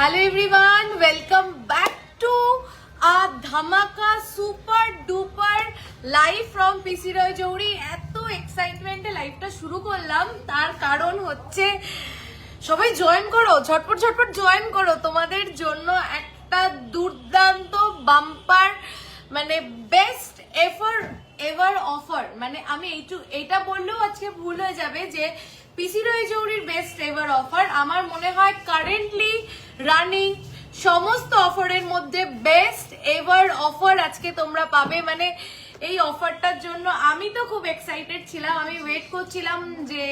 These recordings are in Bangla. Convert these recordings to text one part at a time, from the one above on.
Hello everyone, welcome back to a dhamaka super duper live from PC Roy Jowri. এত এক্সাইটমেন্টে লাইভটা শুরু করলাম, তার কারণ হচ্ছে সবাই জয়েন করো, ঝটপট ঝটপট জয়েন করো। তোমাদের জন্য একটা দুর্দান্ত বাম্পার মানে বেস্ট এভার অফার, মানে আমি এইটা বললেও আজকে ভুল হয়ে যাবে যে পিসি রয় জৌরির বেস্ট এভার অফার। আমার মনে হয় কারেন্টলি রানিং সমস্ত অফারের মধ্যে বেস্ট এভার অফার আজকে তোমরা পাবে। মানে এই অফারটার জন্য আমি তো খুব এক্সাইটেড ছিলাম, আমি ওয়েট করছিলাম যে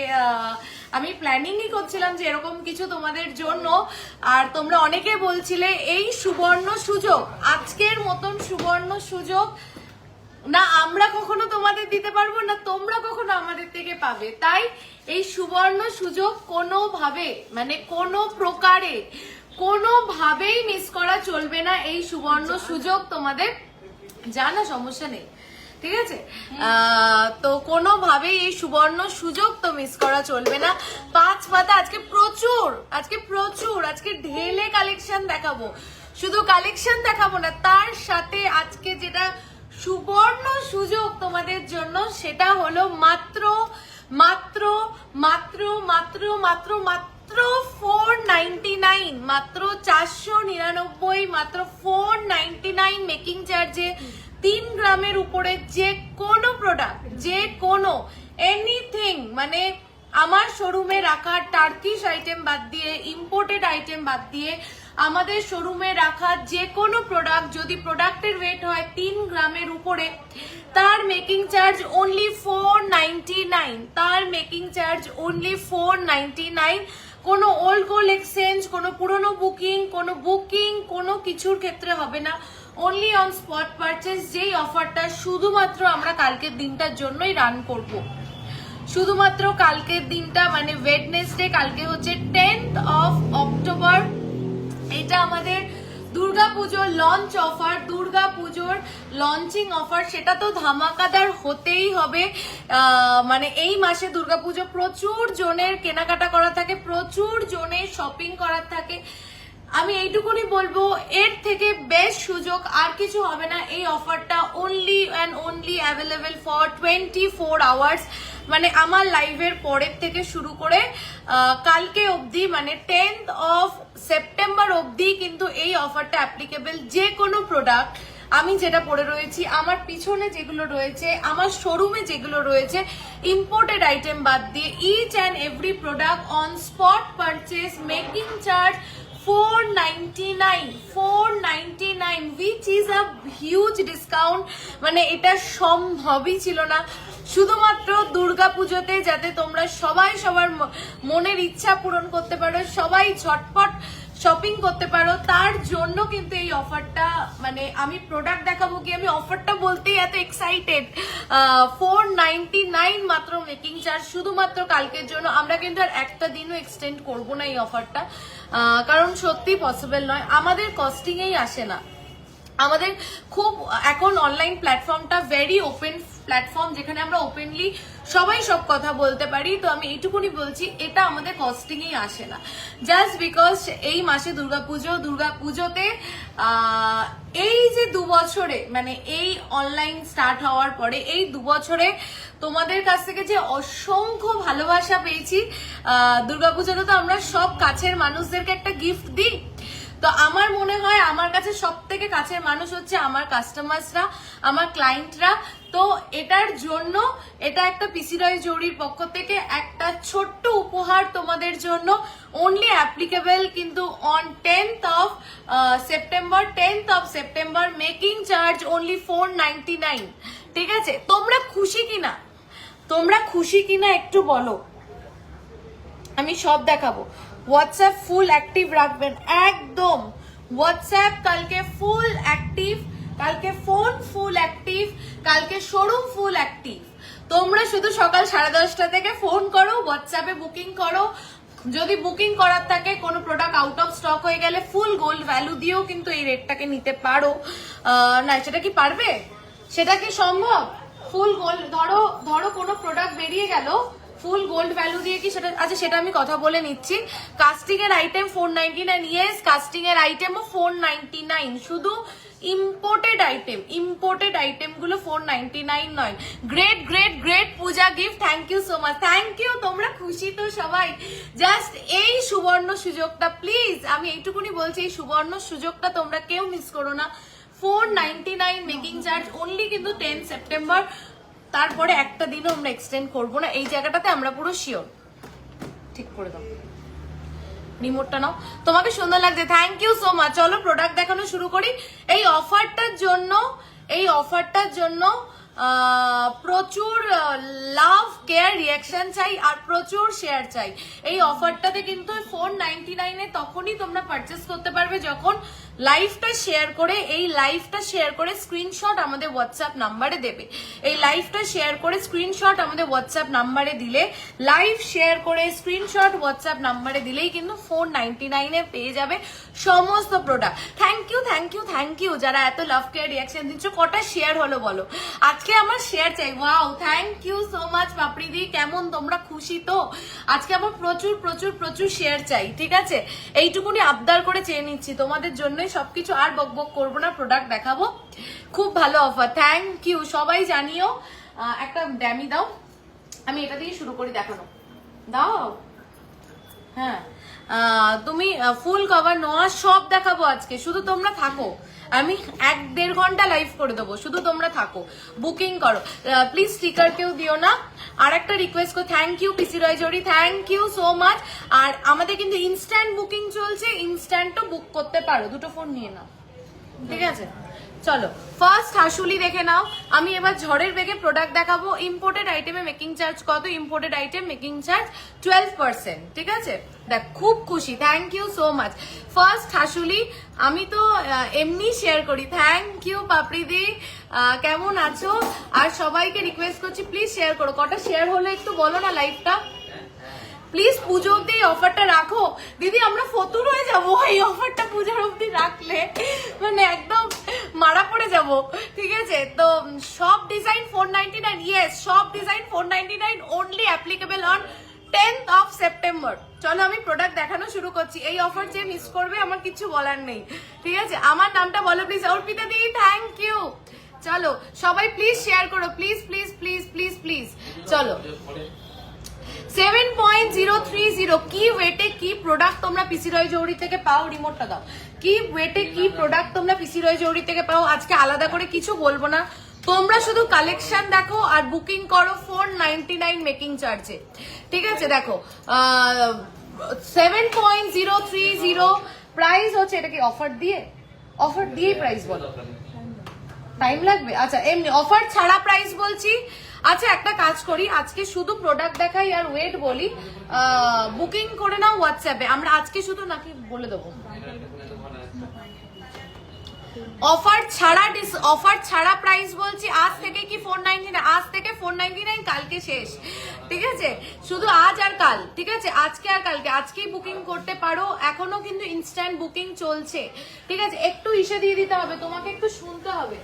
আমি প্ল্যানিংই করছিলাম যে এরকম কিছু তোমাদের জন্য। আর তোমরা অনেকে বলছিলে এই সুবর্ণ সুযোগ, আজকের মতন সুবর্ণ সুযোগ না আমরা কখনো তোমাদের দিতে পারবো না, তোমরা কখনো আমাদের থেকে পাবে। তাই এই সুবর্ণ সুযোগ কোনোভাবে মানে কোনো প্রকারে কোনোভাবেই মিস করা চলবে না। এই সুবর্ণ সুযোগ তোমাদের জানা সমস্যা নেই, ঠিক আছে? তো কোনোভাবেই এই সুবর্ণ সুযোগ তো মিস করা চলবে না। 5 পাতা আজকে প্রচুর আজকে ঢেলে কালেকশন দেখাবো। শুধু কালেকশন দেখাবো না, তার সাথে আজকে যেটা সুবর্ণ সুযোগ তোমাদের জন্য সেটা হলো মাত্র মাত্র মাত্র মাত্র মাত্র মাত্র 499, মাত্র 499, মাত্র 499 মেকিং চার্জে 3 গ্রামের উপরে যে কোনো প্রোডাক্ট, যে কোনো এনিথিং, মানে আমার শোরুমে রাখা টার্কিশ আইটেম বাদ দিয়ে, ইম্পোর্টেড আইটেম বাদ দিয়ে আমাদের শোরুমে রাখা যে কোনো প্রোডাক্ট, যদি প্রোডাক্টের ওয়েট হয় 3 গ্রামের উপরে, তার মেকিং চার্জ অনলি 499, তার মেকিং চার্জ অনলি 499। কোনো ওল্ড গোল্ড এক্সচেঞ্জ, কোনো পুরনো বুকিং, কোনো কিছুর ক্ষেত্রে হবে না। অনলি অন স্পট পারচেজ, যেই অফারটা শুধুমাত্র আমরা কালকের দিনটার জন্যই রান করব। শুধুমাত্র কালকের দিনটা মানে ওয়েডনেসডে, কালকে হচ্ছে 10th of October। এটা আমাদের দুর্গাপুজোর লঞ্চ অফার, দুর্গাপুজোর লঞ্চিং অফার, সেটা তো ধামাকাদার হতেই হবে। মানে এই মাসে দুর্গাপুজো প্রচুর জনের কেনাকাটা করা থাকে, প্রচুর জনের শপিং করার থাকে। আমি এইটুকুনি বলবো, এর থেকে বেস্ট সুযোগ আর কিছু হবে না। এই অফারটা only and only available for 24 hours, মানে আমার লাইভের পরের থেকে শুরু করে কালকে অবধি, মানে 10th of September অবধি কিন্তু এই অফারটা অ্যাপ্লিকেবল। যে কোনো প্রোডাক্ট, আমি যেটা পরে রয়েছি, আমার পিছনে যেগুলো রয়েছে, আমার শোরুমে যেগুলো রয়েছে, ইম্পোর্টেড আইটেম বাদ দিয়ে each and every product on spot purchase making charge 499 which is a huge discount। মানে এটা সম্ভবই ছিল না। শুধুমাত্র দুর্গাপুজোতে যাতে তোমরা সবাই সবার মনের ইচ্ছা পূরণ করতে পারো, সবাই ঝটপট শপিং করতে পারো, তার জন্য কিন্তু এই অফারটা, মানে আমি প্রোডাক্ট দেখাবো কি, আমি অফারটা বলতেই এত এক্সাইটেড। 499 মাত্র মেকিং চার্জ, শুধুমাত্র কালকের জন্য। আমরা কিন্তু আর একটা দিনও এক্সটেন্ড করবো না এই অফারটা, কারণ সত্যি পসিবল নয়, আমাদের কস্টিংয়েই আসে না। আমাদের খুব এখন অনলাইন প্ল্যাটফর্মটা ভেরি ওপেন প্ল্যাটফর্ম, যেখানে আমরা ওপেনলি সবাই সব কথা বলতে পারি। তো আমি এইটুকুনি বলছি, এটা আমাদের কস্টিংয়েই আসে না, জাস্ট বিকজ এই মাসে দুর্গাপুজোতে এই যে 2 বছরে, মানে এই অনলাইন স্টার্ট হওয়ার পরে এই 2 বছরে তোমাদের কাছ থেকে যে অসংখ্য ভালোবাসা পেয়েছি। দুর্গাপুজোতে তো আমরা সব কাছের মানুষদেরকে একটা গিফট দিই, তো আমার মনে হয় আমার কাছে সব থেকে কাছের মানুষ হচ্ছে আমার কাস্টমার্সরা, আমার ক্লায়েন্টরা। তো এটার জন্য এটা একটা পিসি রয় জৌরির পক্ষ থেকে একটা ছোট্ট উপহার তোমাদের জন্য, অনলি অ্যাপ্লিকেবল কিন্তু on 10th of September, making charge only 499, ঠিক আছে? তোমরা খুশি কিনা একটু বলো, আমি সব দেখাবো। হোয়াটসঅ্যাপ ফুল অ্যাক্টিভ রাখবেন একদম, হোয়াটসঅ্যাপ কালকে ফুল অ্যাক্টিভ, কালকে ফোন ফুল অ্যাক্টিভ, কালকে শোরুম ফুল অ্যাক্টিভ। তোমরা শুধু সকাল 10:30 থেকে ফোন করো, হোয়াটসঅ্যাপে বুকিং করো। যদি বুকিং করার থাকে, কোনো প্রোডাক্ট আউট অফ স্টক হয়ে গেলে ফুল গোল্ড ভ্যালু দিয়েও কিন্তু এই রেটটাকে নিতে পারো। না, সেটা কি পারবে? সেটা কি সম্ভব? ফুল গোল্ড, ধরো কোনো প্রোডাক্ট বেরিয়ে গেল, ফুল গোল্ড ভ্যালু দিয়ে কি সেটা, আচ্ছা সেটা আমি কথা বলে নিচ্ছি। কাস্টিং এর আইটেম 499, ইয়েস কাস্টিং এর আইটেমও 499, শুধু ইম্পোর্টেড আইটেম গুলো 499 নয়। Great great great Puja gift, thank you so much, thank you. তোমরা খুশি তো সবাই? জাস্ট এই সুবর্ণ সুযোগটা প্লিজ, আমি এইটুকুনি বলছি, এই সুবর্ণ সুযোগটা তোমরা কেউ মিস করো না। 499 মেকিং চার্জ অনলি, কিন্তু 10 সেপ্টেম্বর, তারপরে একটা দিনও আমরা এক্সটেন্ড করবো না। এই জায়গাটাতে আমরা পুরো শিওর। ঠিক করে দাও রিমোটটা, নাও। তোমাকে সুন্দর লাগছে, থ্যাংক ইউ সো মাচ। চলো প্রোডাক্ট দেখানো শুরু করি। এই অফারটার জন্য প্রচুর লাভ কেয়ার রিয়াকশন চাই আর প্রচুর শেয়ার চাই। এই অফারটাতে কিন্তু 499 তখনই তোমরা পারচেস করতে পারবে যখন লাইভটা শেয়ার করে স্ক্রিনশট আমাদের হোয়াটসঅ্যাপ নাম্বারে দেবে। এই লাইভটা শেয়ার করে স্ক্রিনশট আমাদের হোয়াটসঅ্যাপ নাম্বারে দিলে, লাইভ শেয়ার করে স্ক্রিনশট হোয়াটসঅ্যাপ নাম্বারে দিলেই কিন্তু 499 পেয়ে যাবে সমস্ত প্রোডাক্ট। থ্যাংক ইউ যারা এত লাভ কেয়ার রিয়াকশন দিচ্ছ। কটা শেয়ার হলো বলো? আজকে আমার শেয়ার চাই। Wow, thank you so much Papri দি। কেমন তোমরা খুশি তো? আজকে আমার প্রচুর শেয়ার চাই, ঠিক আছে? এইটুকুনি আবদার করে চেয়ে নিচ্ছি তোমাদের জন্য, সবকিছু আর বকবক করবো না, প্রোডাক্ট দেখাবো। খুব ভালো অফার, থ্যাংক ইউ। সবাই জানিও। একটা ড্যামি দাও, আমি এটা দিয়ে শুরু করি দেখানো। দাও, হ্যাঁ তুমি ফুল কভার নোয়া সব দেখাবো আজকে, শুধু তোমরা থাকো। আমি 1-1.5 ঘন্টা লাইভ করে দেবো, শুধু তোমরা থাকো, বুকিং করো প্লিজ। স্টিকার কেউ দিও না। আর একটা রিকোয়েস্ট করো, থ্যাংক ইউ পিসি রয় জড়ি, থ্যাংক ইউ সো মাচ। আর আমাদের কিন্তু ইনস্ট্যান্ট বুকিং চলছে, ইনস্ট্যান্টও বুক করতে পারো। দুটো ফোন নিয়ে নাও, ঠিক আছে? চলো ফার্স্ট হাসুলি দেখে নাও। আমি এবার ঝড়ের বেগে প্রোডাক্ট দেখাবো। ইম্পোর্টেড আইটেমে মেকিং চার্জ কত? ইম্পোর্টেড আইটেম মেকিং চার্জ 12%, ঠিক আছে? দেখ খুব খুশি, thank you so much. First হাসুলি, আমি তো এমনি শেয়ার করি। থ্যাংক ইউ পাপড়ি দি, কেমন আছো? আর সবাইকে রিকোয়েস্ট করছি প্লিজ শেয়ার করো। কটা শেয়ার হলো একটু বলো না লাইভটা প্লিজ। পুজো অব্দি এই অফারটা রাখো দিদি, আমরা ফতুর হয়ে যাবো এই অফারটা পুজোর অব্দি রাখলে, মানে একদম মারা পড়ে যাব, ঠিক আছে? তো সব ডিজাইন 499, ইয়েস সব design 499, only applicable on 10th of September। চলো আমি প্রোডাক্ট দেখানো শুরু করছি। এই অফার যে মিস করবে আমার কিছু বলার নেই, ঠিক আছে? আমার নামটা বলো প্লিজ। অর্পিতা দি, থ্যাংক ইউ। চলো সবাই প্লিজ শেয়ার করো, please please please please please. চলো 7.030 কি ওয়েটে কি প্রোডাক্ট তোমরা পিসি রয় জৌড়ি থেকে পাও? রিমোটটা দাও। কি ওয়েটে কি প্রোডাক্ট তোমরা পিসি রয় জৌড়ি থেকে পাও? আজকে আলাদা করে কিছু বলবো না, তোমরা শুধু কালেকশন দেখো আর বুকিং করো 499 মেকিং চার্জে, ঠিক আছে? দেখো 7.030 প্রাইস হচ্ছে। এটা কি অফার দিয়ে প্রাইস বলো? টাইম লাগবে? আচ্ছা এমনি অফার ছাড়া প্রাইস বলছি। আচ্ছা একটা কাজ করি, আজকে শুধু প্রোডাক্ট দেখাই আর ওয়েট বলি। বুকিং করে নাও হোয়াটসঅ্যাপে, আমরা আজকে শুধু নাকি বলে দেবো। অফার ছাড়া প্রাইস বলছি। আজ থেকে কি 499? আজ থেকে 499, কালকে শেষ, ঠিক আছে? শুধু আজ আর কাল, ঠিক আছে? আজকে আর কালকে, আজকেই বুকিং করতে পারো। এখনো কিন্তু ইনস্ট্যান্ট বুকিং চলছে, ঠিক আছে? একটু ইসে দিয়ে দিতে হবে তোমাকে, একটু শুনতে হবে,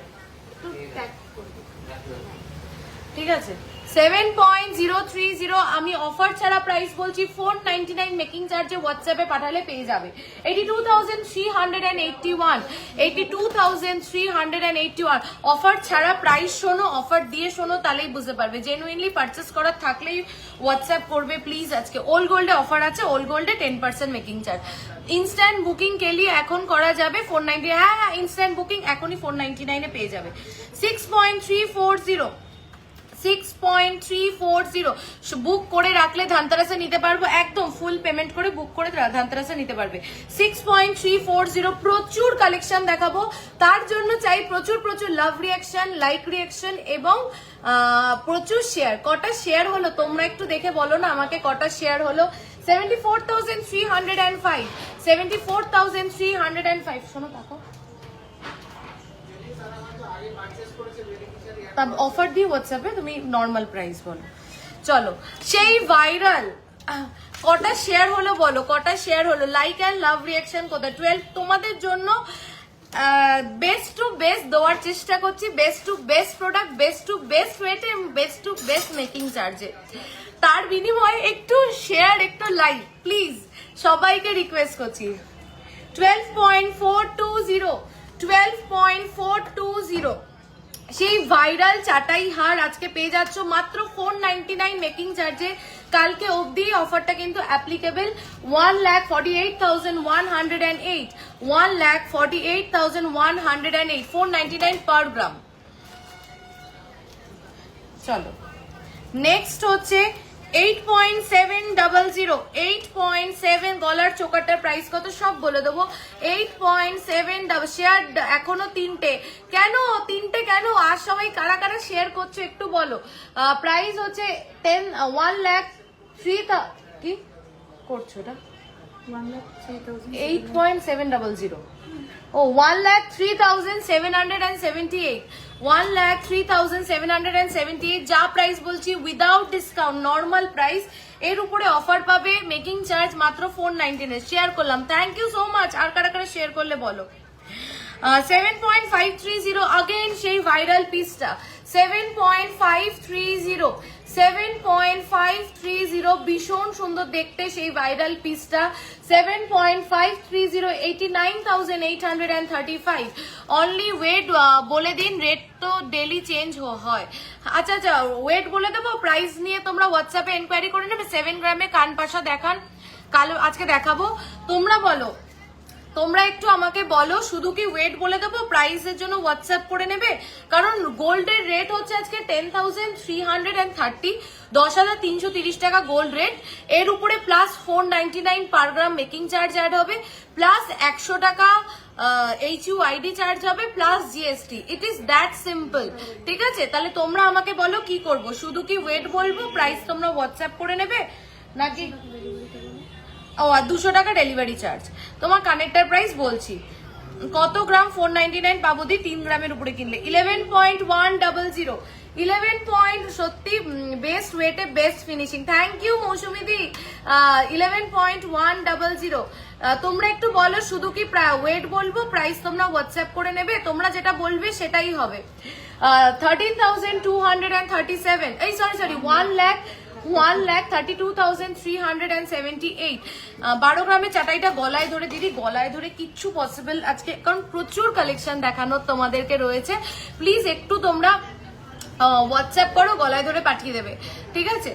ঠিক আছে? 7.030 আমি অফার ছাড়া প্রাইস বলছি 499 মেকিং চার্জে হোয়াটসঅ্যাপে পাঠালে পেয়ে যাবে 82,381 অফার ছাড়া প্রাইস শোনো, অফার দিয়ে শোনো, তাহলেই বুঝতে পারবে। জেনুইনলি পারচেস করার থাকলেই হোয়াটসঅ্যাপ করবে প্লিজ। আজকে ওল্ড গোল্ডে অফার আছে, ওল্ড গোল্ডে 10% মেকিং চার্জ। ইনস্ট্যান্ট বুকিং কে লিয়ে এখন করা যাবে 490, হ্যাঁ ইনস্ট্যান্ট বুকিং এখনই 499 পেয়ে যাবে। 6.340 বুক করে রাখলে ধানতেরাসে নিতে পারবো, একদম ফুল পেমেন্ট করে বুক করে ধানতেরাসে নিতে পারবে। 6.340 প্রচুর কালেকশন দেখাবো, তার জন্য চাই প্রচুর লাভ রিয়াকশন, লাইক রিয়াকশন এবং প্রচুর শেয়ার। কটা শেয়ার হলো তোমরা একটু দেখে বলো না আমাকে, কটা শেয়ার হলো? 74,305 শোনো দেখো, অফার দিয়ে হোয়াটসঅ্যাপে তুমি নর্মাল প্রাইস বলো। চলো সেই ভাইরাল কটা শেয়ার হলো বলো, কটা শেয়ার হলো? লাইক অ্যান্ড লাভ রিয়াকশন কোথায়? 12 তোমাদের জন্য বেস্ট টু বেস্ট দেওয়ার চেষ্টা করছি, best to best product, best to best ওয়েটে, বেস্ট টু বেস্ট মেকিং চার্জে। তার বিনিময়ে একটু শেয়ার, একটু লাইক প্লিজ, সবাইকে রিকোয়েস্ট করছি। 12.420, 12.420 সেই ভাইরাল চাটাই হার আজকে পেয়ে যাচ্ছ মাত্র 499 মেকিং চার্জে। কালকে অবধি অফারটা কিন্তু অ্যাপ্লিকেবল। 1,48,108, 1,48,108, 499 পার গ্রাম। চলো নেক্সট হচ্ছে 8.700, 8.7 গলার চোকারটার প্রাইস কত সব বলে দেবো। 8.7 শেয়ার এখনো তিনটে কেন, তিনটে কেন? আর সবাই কারা কারা শেয়ার করছো একটু বলো। প্রাইস হচ্ছে 1,03,000 কি করছো ওটা 8.700 ও 1,03,778, 1,03,778 যা প্রাইস বলছি উইদাউট ডিসকাউন্ট নর্মাল প্রাইস। এর উপরে অফার পাবে, মেকিং চার্জ মাত্র 499 শেয়ার করলাম। Thank you so much. আর কারা কারা শেয়ার করলে বলো। 7.530 अगेन সেই ভাইরাল পিসটা 7.530, 7.530 ভীষণ সুন্দর দেখতে সেই ভাইরাল পিসটা। 7.530, 89,835 অনলি। ওয়েট বলে দিন, রেট তো ডেলি চেঞ্জ হয়। আচ্ছা আচ্ছা ওয়েট বলে দেবো, প্রাইস নিয়ে তোমরা হোয়াটসঅ্যাপে এনকোয়ারি করে নেবে। 7 গ্রামে কান পাশা দেখান, কালো আজকে দেখাবো। তোমরা বলো, তোমরা একটু আমাকে বলো, শুধু কি ওয়েট বলে দেবো, প্রাইসের জন্য হোয়াটসঅ্যাপ করে নেবে? কারণ গোল্ডের রেট হচ্ছে আজকে 10,330, 10,330 টাকা গোল্ড রেট। এর উপরে প্লাস 499 পার গ্রাম মেকিং চার্জ অ্যাড হবে, প্লাস 100 টাকা HUID চার্জ হবে, plus GST. It is that simple. ঠিক আছে, তাহলে তোমরা আমাকে বলো কি করব, শুধু কি ওয়েট বলবো, প্রাইস তোমরা হোয়াটসঅ্যাপ করে নেবে নাকি? ও আর 200 টাকা ডেলিভারি চার্জ। তোমার কানেক্টার প্রাইস বলছি কত গ্রাম 499 পাবো দি 3 গ্রামের উপরে কিনলে। 11.100, 11 পয়েন্ট, সত্যি বেস্ট ওয়েটে best finishing. Thank you Mousumi দি। 11.100 তোমরা একটু বলো, শুধু কি ওয়েট বলবো, প্রাইস তোমরা হোয়াটসঅ্যাপ করে নেবে। তোমরা যেটা বলবে সেটাই হবে। 13,237, এই সরি 1,32,378। 12 গ্রামের চাটাইটা গলায় ধরে দিদি, গলায় ধরে কিচ্ছু পসিবল আজকে, কারণ প্রচুর কালেকশন দেখানোর তোমাদেরকে রয়েছে। প্লিজ একটু তোমরা হোয়াটসঅ্যাপ করো, গলায় ধরে পাঠিয়ে দেবে। ঠিক আছে,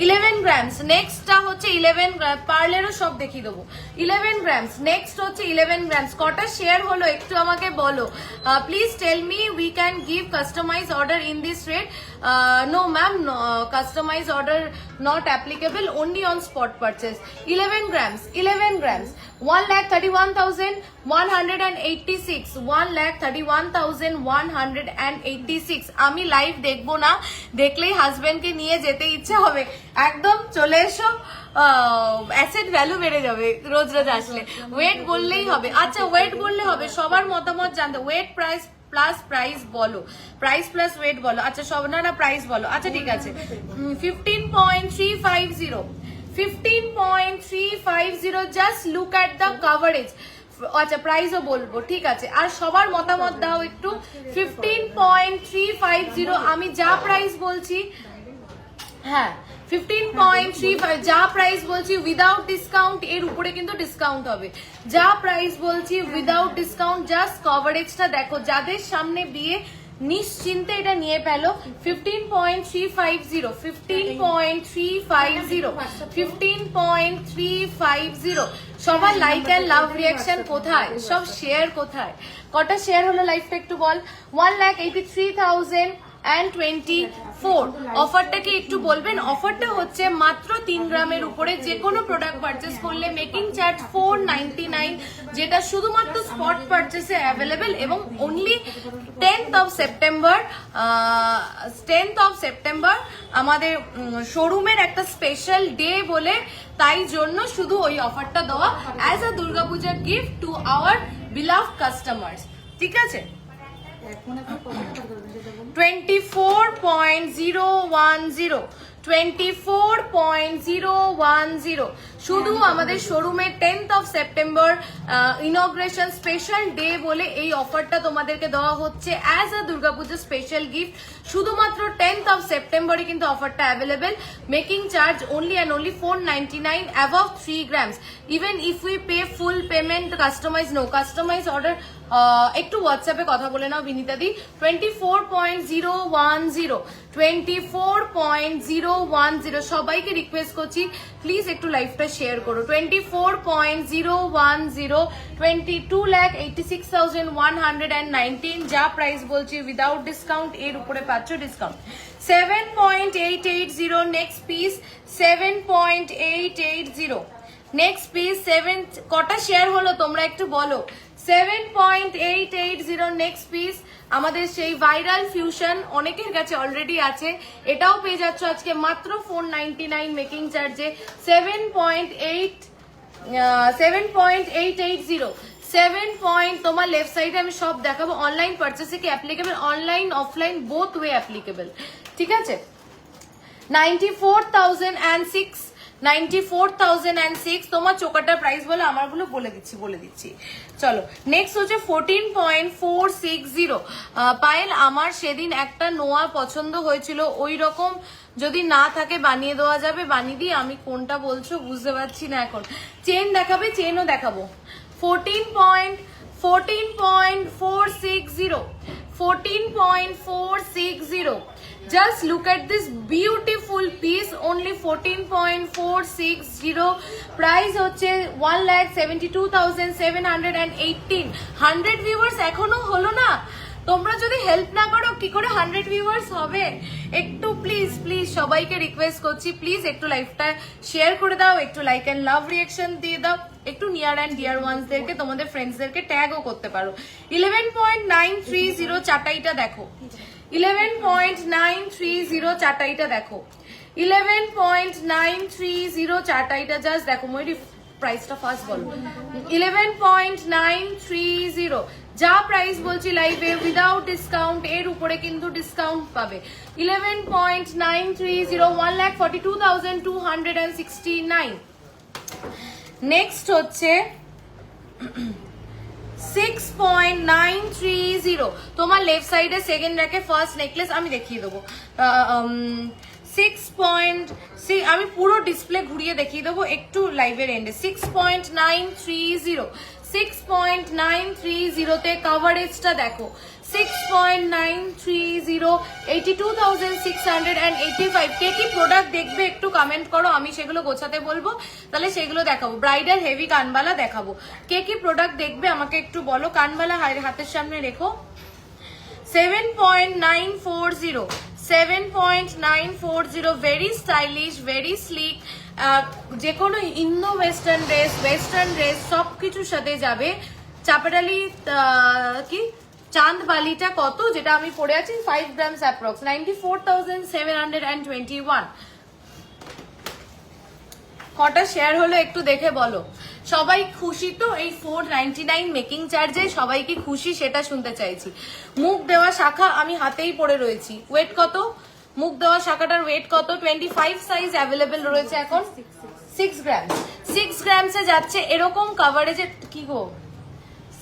11 গ্রামস নেক্সটটা হচ্ছে 11 গ্রাম, পার্লেরও সব দেখিয়ে দেবো। 11 গ্রামস নেক্সট হচ্ছে 11 গ্রামস। কটা শেয়ার হলো একটু আমাকে বলো। Please tell me we can give customize order in this rate. No ma'am, customize order not applicable, only on spot purchase. 11 grams, 11 grams 1,31,186, 1,31,186। আমি লাইভ দেখবো না, দেখলেই হাজবেন্ডকে নিয়ে যেতে ইচ্ছে হবে। একদম চলে এসো, অ্যাসেট ভ্যালু বেড়ে যাবে রোজ রোজ আসলে। ওয়েট বললেই হবে। আচ্ছা ওয়েট বললে হবে, সবার মতামত জানতে। ওয়েট প্রাইস প্লাস প্রাইস বলো, প্রাইস প্লাস ওয়েট বলো। আচ্ছা সব না প্রাইস বলো। আচ্ছা ঠিক আছে, 15.350, 15.350, just look at the coverage. আচ্ছা প্রাইসও বলবো, ঠিক আছে। আর সবার মতামত দাও একটু। 15.350 আমি যা প্রাইস বলছি, হ্যাঁ 15.35 যা প্রাইস বলছি উইদাউট ডিসকাউন্ট, এর উপরে কিন্তু ডিসকাউন্ট হবে। যা প্রাইস বলছি উইদাউট ডিসকাউন্ট, জাস্ট কভারেজটা দেখো। যাদের সামনে বিয়ে নিশ্চিন্তে এটা নিয়ে ফেলো। 15.350, 15.350, 15.350। সবার লাইক অ্যান্ড লাভ রিয়াকশন কোথায়, সব শেয়ার কোথায়? কটা শেয়ার হলো লাইভটা একটু বল। 1,83,024। অফারটা কি একটু বলবেন? অফারটা হচ্ছে মাত্র 3 গ্রামের উপরে যে কোনো প্রোডাক্ট পারচেস করলে মেকিং চার্জ 499, যেটা শুধুমাত্র স্পট পারচেসে অ্যাভেলেবেল এবং অনলি 10th of September আমাদের শোরুমের একটা স্পেশাল ডে বলে, তাই জন্য শুধু ওই অফারটা দেওয়া অ্যাজ আ দুর্গাপূজার gift to our beloved customers. ঠিক আছে, 24.010, 24.010। শুধু আমাদের শোরুমে 10th of September ইনগ্রেশন special day বলে এই অফারটা তোমাদেরকে দেওয়া হচ্ছে as a Durga Puja special gift. শুধুমাত্র 10th অফ সেপ্টেম্বরে কিন্তু অফারটা available. Making charge only and only 499 above 3 grams. Even if we pay full payment, customize order, একটু হোয়াটসঅ্যাপে কথা বলে নাও বিনীতা দি। 24.010 সবাইকে রিকোয়েস্ট করছি প্লিজ একটু লাইভটা শেয়ার করো। 24.010 22,86,119 যা প্রাইস বলছি উইদাউট ডিসকাউন্ট, এর উপরে পাচ্ছ discount. 7.880 next piece, 7.880 next piece. 7 কটা শেয়ার হলো তোমরা একটু বলো। 7.880 নেক্সট পিস, আমাদের সেই ভাইরাল ফিউশন অনেকের কাছে অলরেডি আছে, এটাও পেয়ে যাচ্ছ আজকে মাত্র 499 মেকিং চার্জে। 7.880 তোমার লেফট সাইডে আমি সব দেখাবো। অনলাইন পারচেসে কি applicable? Online offline both way applicable, ঠিক আছে। 94,006 তোমার চোকাটার প্রাইস বলে আমারগুলো বলে দিচ্ছি। চলো নেক্সট হচ্ছে 14.460। পায়েল আমার সেদিন একটা নোয়া পছন্দ হয়েছিল, ওই রকম যদি না থাকে বানিয়ে দেওয়া যাবে? বানিয়ে দিই। আমি কোনটা বলছো বুঝতে পারছি না এখন। চেন দেখাবে? চেনও দেখাবো। 14.460 just look at this beautiful piece, only 14.460 price হচ্ছে 1,72,718। 100 ভিউয়ার্স এখনো হলো না, তোমরা যদি হেল্প না করো কি করে 100 ভিউয়ার্স হবে? একটু প্লিজ সবাইকে রিকোয়েস্ট করছি প্লিজ একটু লাইভটা শেয়ার করে দাও, একটু লাইক এন্ড লাভ রিঅ্যাকশন দিয়ে দাও, একটু নিয়ার অ্যান্ড ডিয়ার ওয়ান্সদেরকে তোমাদের ফ্রেন্ডসদেরকে ট্যাগও করতে পারো। 11.930 চাটাইটা দেখো। 11.930 চাটাইটা দেখো। 11.930 চাটাইটা জাস্ট দেখো। ময়ূরী প্রাইসটা ফার্স্ট বলো। 11.930 যা প্রাইস বলছি লাইভে উইদাউট ডিসকাউন্ট, এর উপরে কিন্তু ডিসকাউন্ট পাবে। 11.930 1,42,269। নেক্সট হচ্ছে 6.930 তোমার লেফট সাইডে সেকেন্ড র্যাকে ফার্স্ট নেকলেস আমি দেখিয়ে দেবো। 6.6 আমি পুরো ডিসপ্লে ঘুরিয়ে দেখিয়ে দেবো একটু লাইভের এন্ডে। 6.930 তে কভারেজটা দেখো। 6.930 82,685। কে কি প্রোডাক্ট দেখবে একটু কমেন্ট করো, আমি সেগুলো গোছাতে বলবো, তাহলে সেগুলো দেখাবো। ব্রাইডাল হেভি কানবালা দেখাবো। কে কি প্রোডাক্ট দেখবে আমাকে একটু বলো। কানবালা হাতের সামনে রেখো। 7.940 ভেরি স্টাইলিশ, ভেরি স্লিক। যে কোনো ইন্দো ওয়েস্টার্ন ড্রেস সবকিছুর সাথে যাবে। চাপাডালি কি চাঁদ বালিটা কত, যেটা আমি পরে আছি 5 গ্রামস অ্যাপ্রক্স, 94,721। কটা শেয়ার হলো একটু দেখে বলো। সবাই খুশি তো এই 499 মেকিং চার্জে? সবাই কি খুশি সেটা শুনতে চাইছি। মুখ দেওয়া শাখা আমি হাতেই পড়ে রয়েছি। ওয়েট কত? মুখ দেওয়া শাখাটার ওয়েট কত? 25 সাইজ অ্যাভেলেবেল রয়েছে এখন। 6 গ্রামসে যাচ্ছে এরকম কভারেজের। কি গো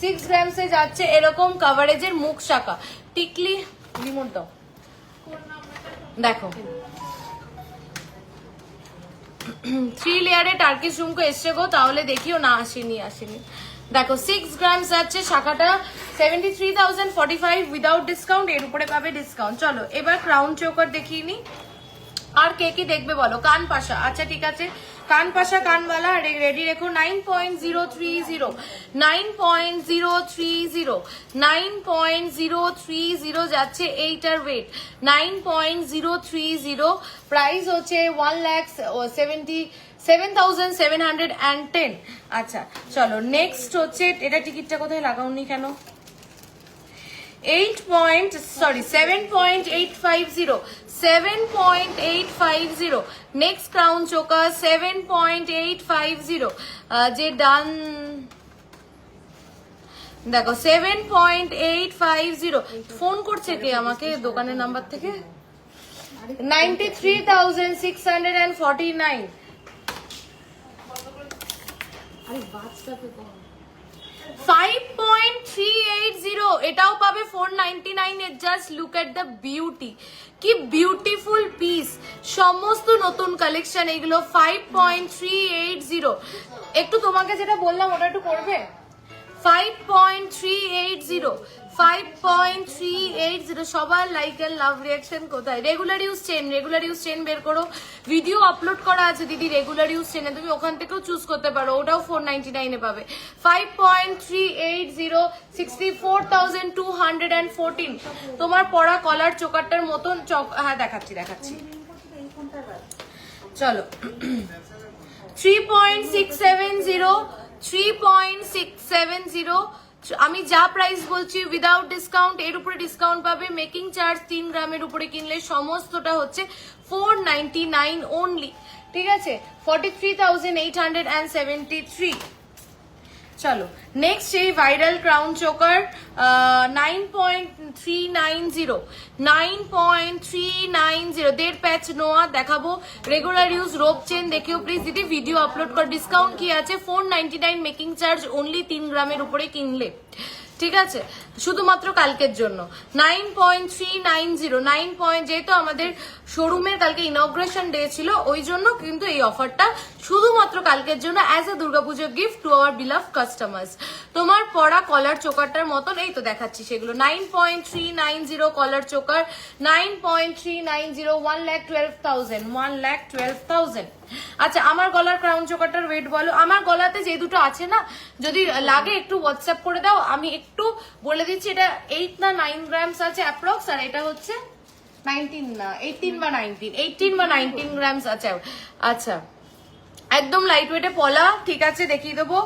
6 গ্রামসে যাচ্ছে এরকম কভারেজের মুখ শাখা। টিকলি রিমোট দাও দেখো। 3 লেয়ারে টার্কিশ ঝুমকো এসছে গো, তাহলে দেখিও না। আসেনি দেখো। 6 গ্রামস যাচ্ছে শাখাটা 73,045 উইদাউট ডিসকাউন্ট, এর উপরে পাবে ডিসকাউন্ট। চলো এবার ক্রাউন চোকার দেখিয়ে নি। আর কে কি দেখবে বলো। কান পাশা, আচ্ছা ঠিক আছে। কান পাশা কানওয়ালা রেডি রেখো। 9.030 যাচ্ছে এইটার ওয়েট। 9.030 প্রাইস হচ্ছে 1,77,710। আচ্ছা চলো নেক্সট হচ্ছে, এটা টিকিটটা কোথায় লাগাওনি কেন? 7.850 নেক্সট ক্রাউন চোকা 7.850 যে ডান দেখো 7.850। ফোন করছে কে আমাকে দোকানের নাম্বার থেকে? 93,649। আরে বাচ্চা পে কম 5.380 এটাও পাবে 499 এ। Just look at the beauty, কি বিউটিফুল পিস, সমস্ত নতুন কালেকশন এগুলো 5.380। একটু তোমাকে যেটা বললাম ওটা একটু করবে। 5.380 5.380 সবার লাইক এন্ড লাভ রিঅ্যাকশন কোথায়? রেগুলার ইউজ চেন বের করো, ভিডিও আপলোড করা আছে দিদি রেগুলার ইউজ চেনে, তুমি ওখান থেকেও চুজ করতে পারো, ওটাও 499 এ পাবে। 5.380 64,214 তোমার পরা কলার চোকারটার মতন হ্যাঁ দেখাচ্ছি চলো 3.670 আমি যা প্রাইস বলছি উইদাউট ডিসকাউন্ট, এর উপরে ডিসকাউন্ট পাবে। মেকিং চার্জ 3 গ্রামের উপরে কিনলে সমস্তটা হচ্ছে 499 অনলি, ঠিক আছে? 43,873। চলো নেক্সট সেই ভাইরাল ক্রাউন চোকার 9.390 দেড় প্যাচ নোয়া দেখাবো। রেগুলার ইউজ রোপ চেন দেখিও প্লিজ দিদি, ভিডিও আপলোড কর। ডিসকাউন্ট কি আছে? 499 মেকিং চার্জ অনলি 3 গ্রামের উপরে কিনলে, ঠিক আছে? শুধুমাত্র কালকের জন্য 9.390 যেহেতু আমাদের শোরুমের কালকে ইনগ্রেশন ডে ছিল ওই জন্য কিন্তু এই অফারটা শুধুমাত্র কালকের জন্য as a Durga Puja gift to our বিলাভ customers. তোমার পরা কলার চোকারটার মতন এই তো দেখাচ্ছি সেগুলো 9.390 কলার চোকার 9.390 1,12,000। আচ্ছা আমার গলার ক্রাউন চোকারটার ওয়েট বলো। আমার গলাতে যে দুটো আছে না, যদি লাগে একটু হোয়াটসঅ্যাপ করে দাও, আমি একটু বলে দিচ্ছি। এটা 8 না 9 গ্রামস আছে অ্যাপ্রক্স, আর এটা হচ্ছে 19 না 18 বা 19 গ্রামস আছে। আচ্ছা একদম লাইট ওয়েটে পলা, ঠিক আছে দেখিয়ে দেবো।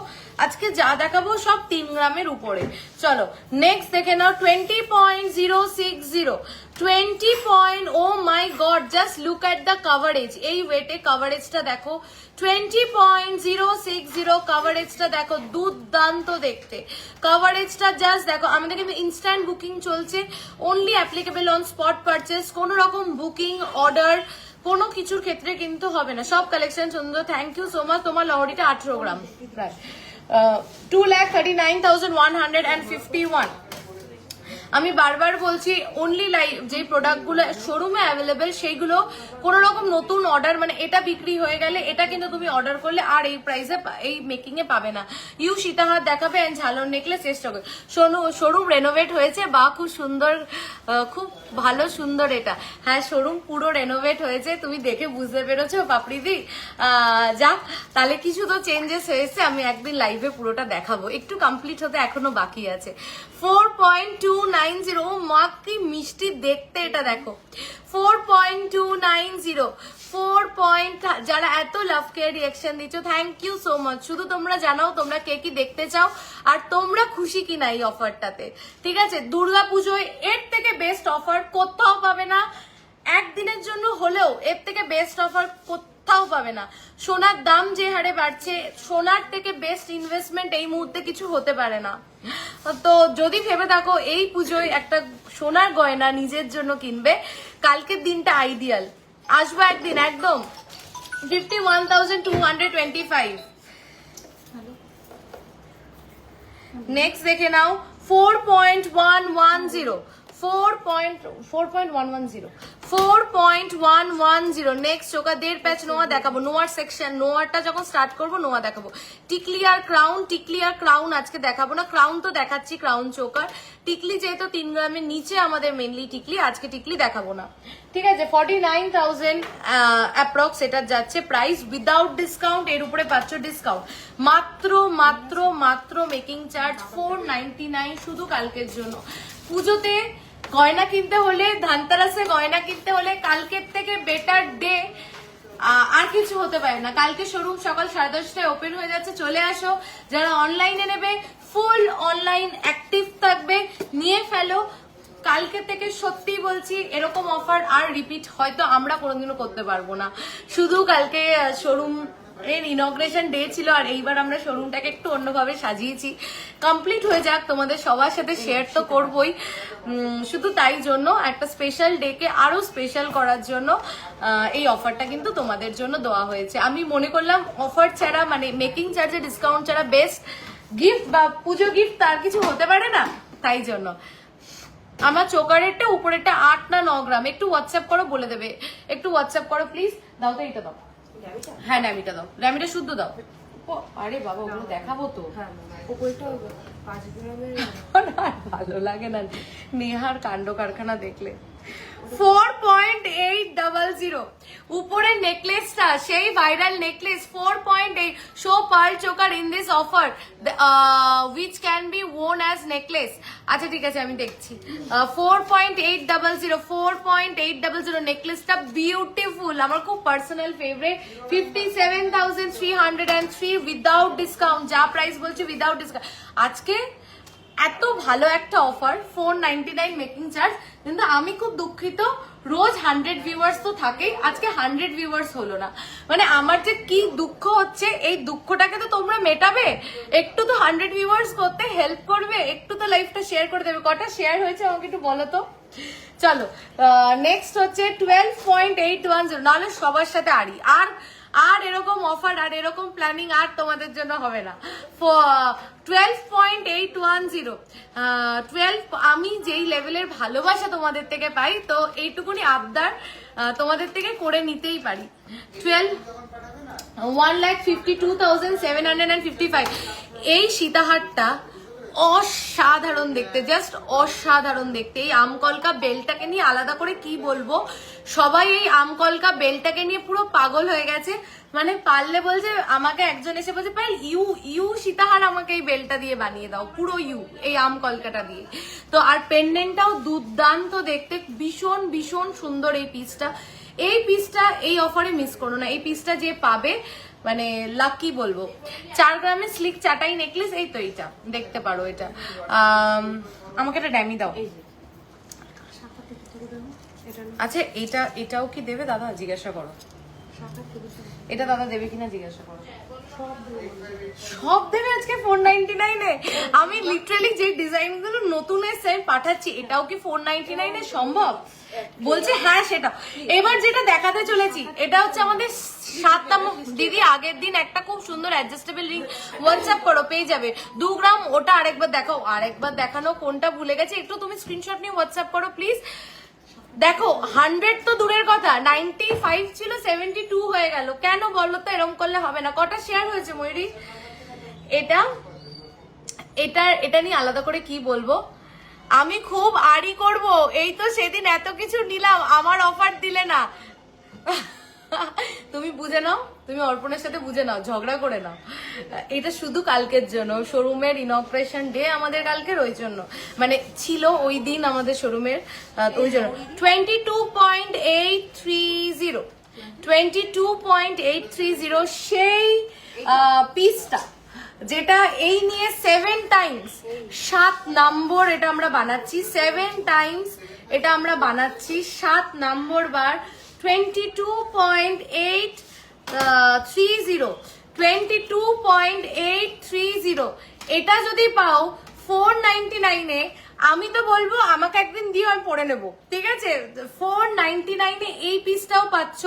আজকে যা দেখাবো সব 3 গ্রামের উপরে। চলো নেক্সট দেখে নাও 20.060 oh my god, just look at the coverage. এই ওয়েটে কাভারেজটা দেখো 20.060 কাভারেজটা দেখো, দুর্দান্ত দেখতে কাভারেজটা। জাস্ট দেখো আমাদের কিন্তু ইনস্ট্যান্ট বুকিং চলছে, only applicable on spot purchase, কোনো রকম বুকিং অর্ডার কোনো কিছুর ক্ষেত্রে কিন্তু হবে না। সব কালেকশন সুন্দর, থ্যাংক ইউ সো মাচ। তোমার লহরিটা 18 গ্রাম প্রায় 2,39,151। আমি বারবার বলছি অনলি লাইভ যে প্রোডাক্টগুলো শোরুমে অ্যাভেলেবেল সেইগুলো কোনো রকম নতুন অর্ডার, মানে এটা বিক্রি হয়ে গেলে এটা কিন্তু তুমি অর্ডার করলে আর এই প্রাইসে এই মেকিং এ পাবে না। ইউ সীতাহার দেখাবে এন্ড ঝালর নেকলেস চেষ্টা করে। শোরুম রেনোভেট হয়েছে বা খুব সুন্দর, খুব ভালো সুন্দর এটা। হ্যাঁ শোরুম পুরো রেনোভেট হয়েছে, তুমি দেখে বুঝতে পেরেছো পাপড়িদি। যাক তাহলে কিছু তো চেঞ্জেস হয়েছে, আমি একদিন লাইভে পুরোটা দেখাবো, একটু কমপ্লিট হতে এখনো বাকি আছে। 4.290 মা কি মিষ্টি দেখতে, এটা দেখো 4.290 যারা এত লাভ কেয়ার রিঅ্যাকশন দিচ্ছ থ্যাংক ইউ সো মাচ। শুধু তোমরা জানাও তোমরা কে কি দেখতে চাও আর তোমরা খুশি কিনা এই অফারটাতে, ঠিক আছে? দুর্গাপুজোয় এর থেকে বেস্ট অফার কোথাও পাবে না, একদিনের জন্য হলেও এর থেকে বেস্ট অফার কোথাও পাবে না। সোনার দাম যে হারে বাড়ছে, সোনার থেকে বেস্ট ইনভেস্টমেন্ট এই মুহূর্তে কিছু হতে পারে না। তো যদি ভেবে থাকো এই পুজোয় একটা সোনার গয়না নিজের জন্য কিনবে, কালকের দিনটা আইডিয়াল। আসবো একদিন একদম 51,225। নেক্সট দেখে নাও 4.110 নেক্সট চোকা দেড় প্যাচ নোয়া দেখাবো। নোয়ার সেকশন, নোয়ারটা যখন স্টার্ট করবো নোয়া দেখাবো। টিকলি আর ক্রাউন আজকে দেখাবো না, ক্রাউন তো দেখাচ্ছি, ক্রাউন চোকার। টিকলি যেহেতু 3 গ্রামের নিচে আমাদের মেনলি টিকলি, আজকে টিকলি দেখাবো না, ঠিক আছে? 49,000 অ্যাপ্রক্স এটা যাচ্ছে প্রাইস উইদাউট ডিসকাউন্ট। এর উপরে পাচ্ছ ডিসকাউন্ট মাত্র মেকিং চার্জ 499 শুধু কালকের জন্য। পুজোতে গয়না কিনতে হলে, ধানতেরাসে গয়না কিনতে হলে কালকের থেকে বেটার ডে আর কিছু হতে পারে না। কালকে শোরুম সকাল 10:30টায় ওপেন হয়ে যাচ্ছে, চলে আসো। যারা অনলাইনে নেবে ফুল অনলাইন অ্যাক্টিভ থাকবে, নিয়ে ফেলো। কালকে থেকে সত্যি বলছি এরকম অফার আর রিপিট হয়তো আমরা কোনোদিনও করতে পারবো না। শুধু কালকে শোরুম এর ইনগ্রেশন ডে ছিল আর এইবার আমরা শোরুমটাকে একটু অন্যভাবে সাজিয়েছি। কমপ্লিট হয়ে যাক, তোমাদের সবার সাথে শেয়ার তো করবই, শুধু তাই জন্য একটা স্পেশাল ডেকে আরো স্পেশাল করার জন্য এই অফারটা কিন্তু তোমাদের জন্য দেওয়া হয়েছে। আমি মনে করলাম অফার ছাড়া মানে মেকিং চার্জে ডিসকাউন্ট ছাড়া বেস্ট গিফট বা পুজো গিফট তার কিছু হতে পারে না, তাই জন্য। আমার চোকারেরটা উপরেরটা 8 না 9 গ্রাম, একটু হোয়াটসঅ্যাপ করো, বলে দেবে, একটু হোয়াটসঅ্যাপ করো প্লিজ। দাও তো, এইটা দাও, হ্যাঁ র্যামিটা দাও, র্যামিটা শুদ্ধ দাও। আরে বাবা ওগুলো দেখাবো তো, ভালো লাগে না নেহার কাণ্ড কারখানা দেখলে। 4.800 উপরের নেকলেসটা সেই viral necklace 4.8 show pearl choker in this offer which can be worn as necklace। আচ্ছা ঠিক আছে আমি দেখছি। 4.800 নেকলেসটা বিউটিফুল, আমার খুব পার্সোনাল ফেভারিট। 57,303 উইদাউট ডিসকাউন্ট, যা প্রাইস বলছি উইদাউট ডিসকাউন্ট। আজকে এত ভালো একটা অফার, 499 মেকিং চার্জ। কিন্তু আমি খুব দুঃখিত, রোজ 100 ভিউয়ার্স তো থাকেই, আজকে 100 ভিউয়ার্স হলো না। মানে আমার যে কি দুঃখ হচ্ছে, এই দুঃখটাকে তো তোমরা মেটাবে, একটু তো 100 ভিউয়ার্স করতে হেল্প করবে, একটু তো লাইভটা শেয়ার করে দেবে। কটা শেয়ার হয়েছে আমাকে একটু বলো তো। চলো নেক্সট হচ্ছে 12.810, নাহলে সবার সাথে আড়ি। আর এরকম অফার আর এরকম প্ল্যানিং আর তোমাদের জন্য হবে না। 12.810 12, আমি যেই লেভেলের ভালোবাসা তোমাদের থেকে পাই, তো এইটুকুনি আবদার তোমাদের থেকে করে নিতেই পারি। 1,52,755 এই সীতাহারটা অসাধারণ দেখতে, জাস্ট অসাধারণ দেখতে। এই আমকলকা বেলটাকে নিয়ে আলাদা করে কি বলবো, সবাই এই আমকলকা বেলটাকে নিয়ে পুরো পাগল হয়ে গেছে। মানে পারলে বলছে, আমাকে একজন এসে বলছে পাইল ইউ সীতাহার আমাকে এই বেলটা দিয়ে বানিয়ে দাও, পুরো ইউ এই আমকলকাটা দিয়ে। তো আর পেন্ডেন্টটাও দুর্দান্ত দেখতে, ভীষণ ভীষণ সুন্দর এই পিসটা। এই পিসটা এই অফারে মিস করো না, এই পিসটা যে পাবে মানে লাকি বলবো। 4 গ্রামের স্লিক চাটাই নেকলেস, এই তো এইটা দেখতে পারো। এটা আমাকে একটা ড্যামি দাও। আচ্ছা এটাও কি দেবে দাদা, জিজ্ঞাসা করো। এটা দাদা দেবে কিনা জিজ্ঞাসা করো। সব দেবে আজকে 499 এ। আমি লিটারালি যে ডিজাইন গুলো নতুন এসে পাঠাচ্ছি, এটাও কি 499 এ সম্ভব? বলছে হ্যাঁ সেটা। এবার যেটা দেখাতে চলেছি, এটা হচ্ছে আমাদের 7টা দিদি আগের দিন একটা খুব সুন্দর অ্যাডজাস্টেবল রিং হোয়াটসঅ্যাপ করো, পেয়ে যাবে 2 গ্রাম। ওটা আরেকবার দেখাও, আরেকবার দেখানো কোনটা ভুলে গেছে, একটু তুমি স্ক্রিনশট নিয়ে হোয়াটসঅ্যাপ করো প্লিজ। দেখো 100 তো দূরের কথা, 95 ছিল 72 হয়ে গেল। কেন বলো তো, এরকম করলে হবে না। কটা শেয়ার হয়েছে ময়ূরী? এটা নিয়ে আলাদা করে কি বলবো, আমি খুব আড়ি করব। এই তো সেদিন এত কিছু নিলাম, আমার অফার দিলে না। তুমি বুঝে নাও, তুমি অর্পণের সাথে বুঝে নাও, ঝগড়া করে নাও। এটা শুধু কালকের জন্য, শোরুমের ইনগ্রেশন ডে আমাদের কালকের, ওই জন্য মানে ছিল ওই দিন আমাদের শোরুমের, ওই জন্য। 22.830 সেই পিসটা যেটা এই নিয়ে 7 টাইমস 7 নম্বর এটা আমরা বানাচ্ছি, 7 টাইমস এটা আমরা বানাচ্ছি 7 নম্বর বার। 22.830 এটা যদি পাও 499 এ, আমি তো বলবো আমাকে একদিন দিও, আমি পরে নেবো, ঠিক আছে। 499 এ এই পিসটাও পাচ্ছ,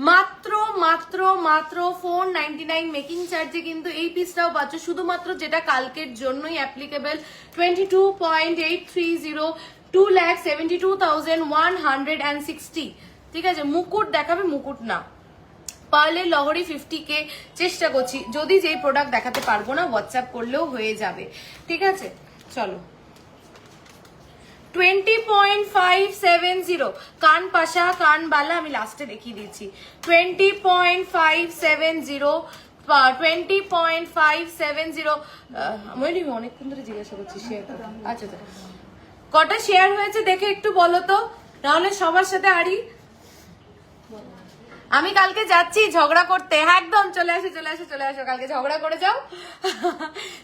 মাত্র 499 মেকিং চার্জে কিন্তু এই পিসটাও পাচ্ছ, শুধুমাত্র যেটা কালকের জন্যই অ্যাপ্লিকেবল। 22.830 2,72,160, ঠিক আছে। মুকুট দেখাবে, মুকুট না, পার্লের লহরি 50K চেষ্টা করছি, যদি যেই প্রোডাক্ট দেখাতে পারবো না হোয়াটসঅ্যাপ করলেও হয়ে যাবে, ঠিক আছে। চলো 20.570 কান পাশা কান বালা আমি লাস্টে দেখিয়ে দিচ্ছি। 20.570 ময়ূরী অনেকক্ষণ ধরে জিজ্ঞাসা করছি শেয়ার। আচ্ছা কটা শেয়ার হয়েছে দেখে একটু বলো তো, নাহলে সবার সাথে আড়ি। আমি কালকে যাচ্ছি ঝগড়া করতে, একদম চলে আসো কালকে ঝগড়া করে যাও।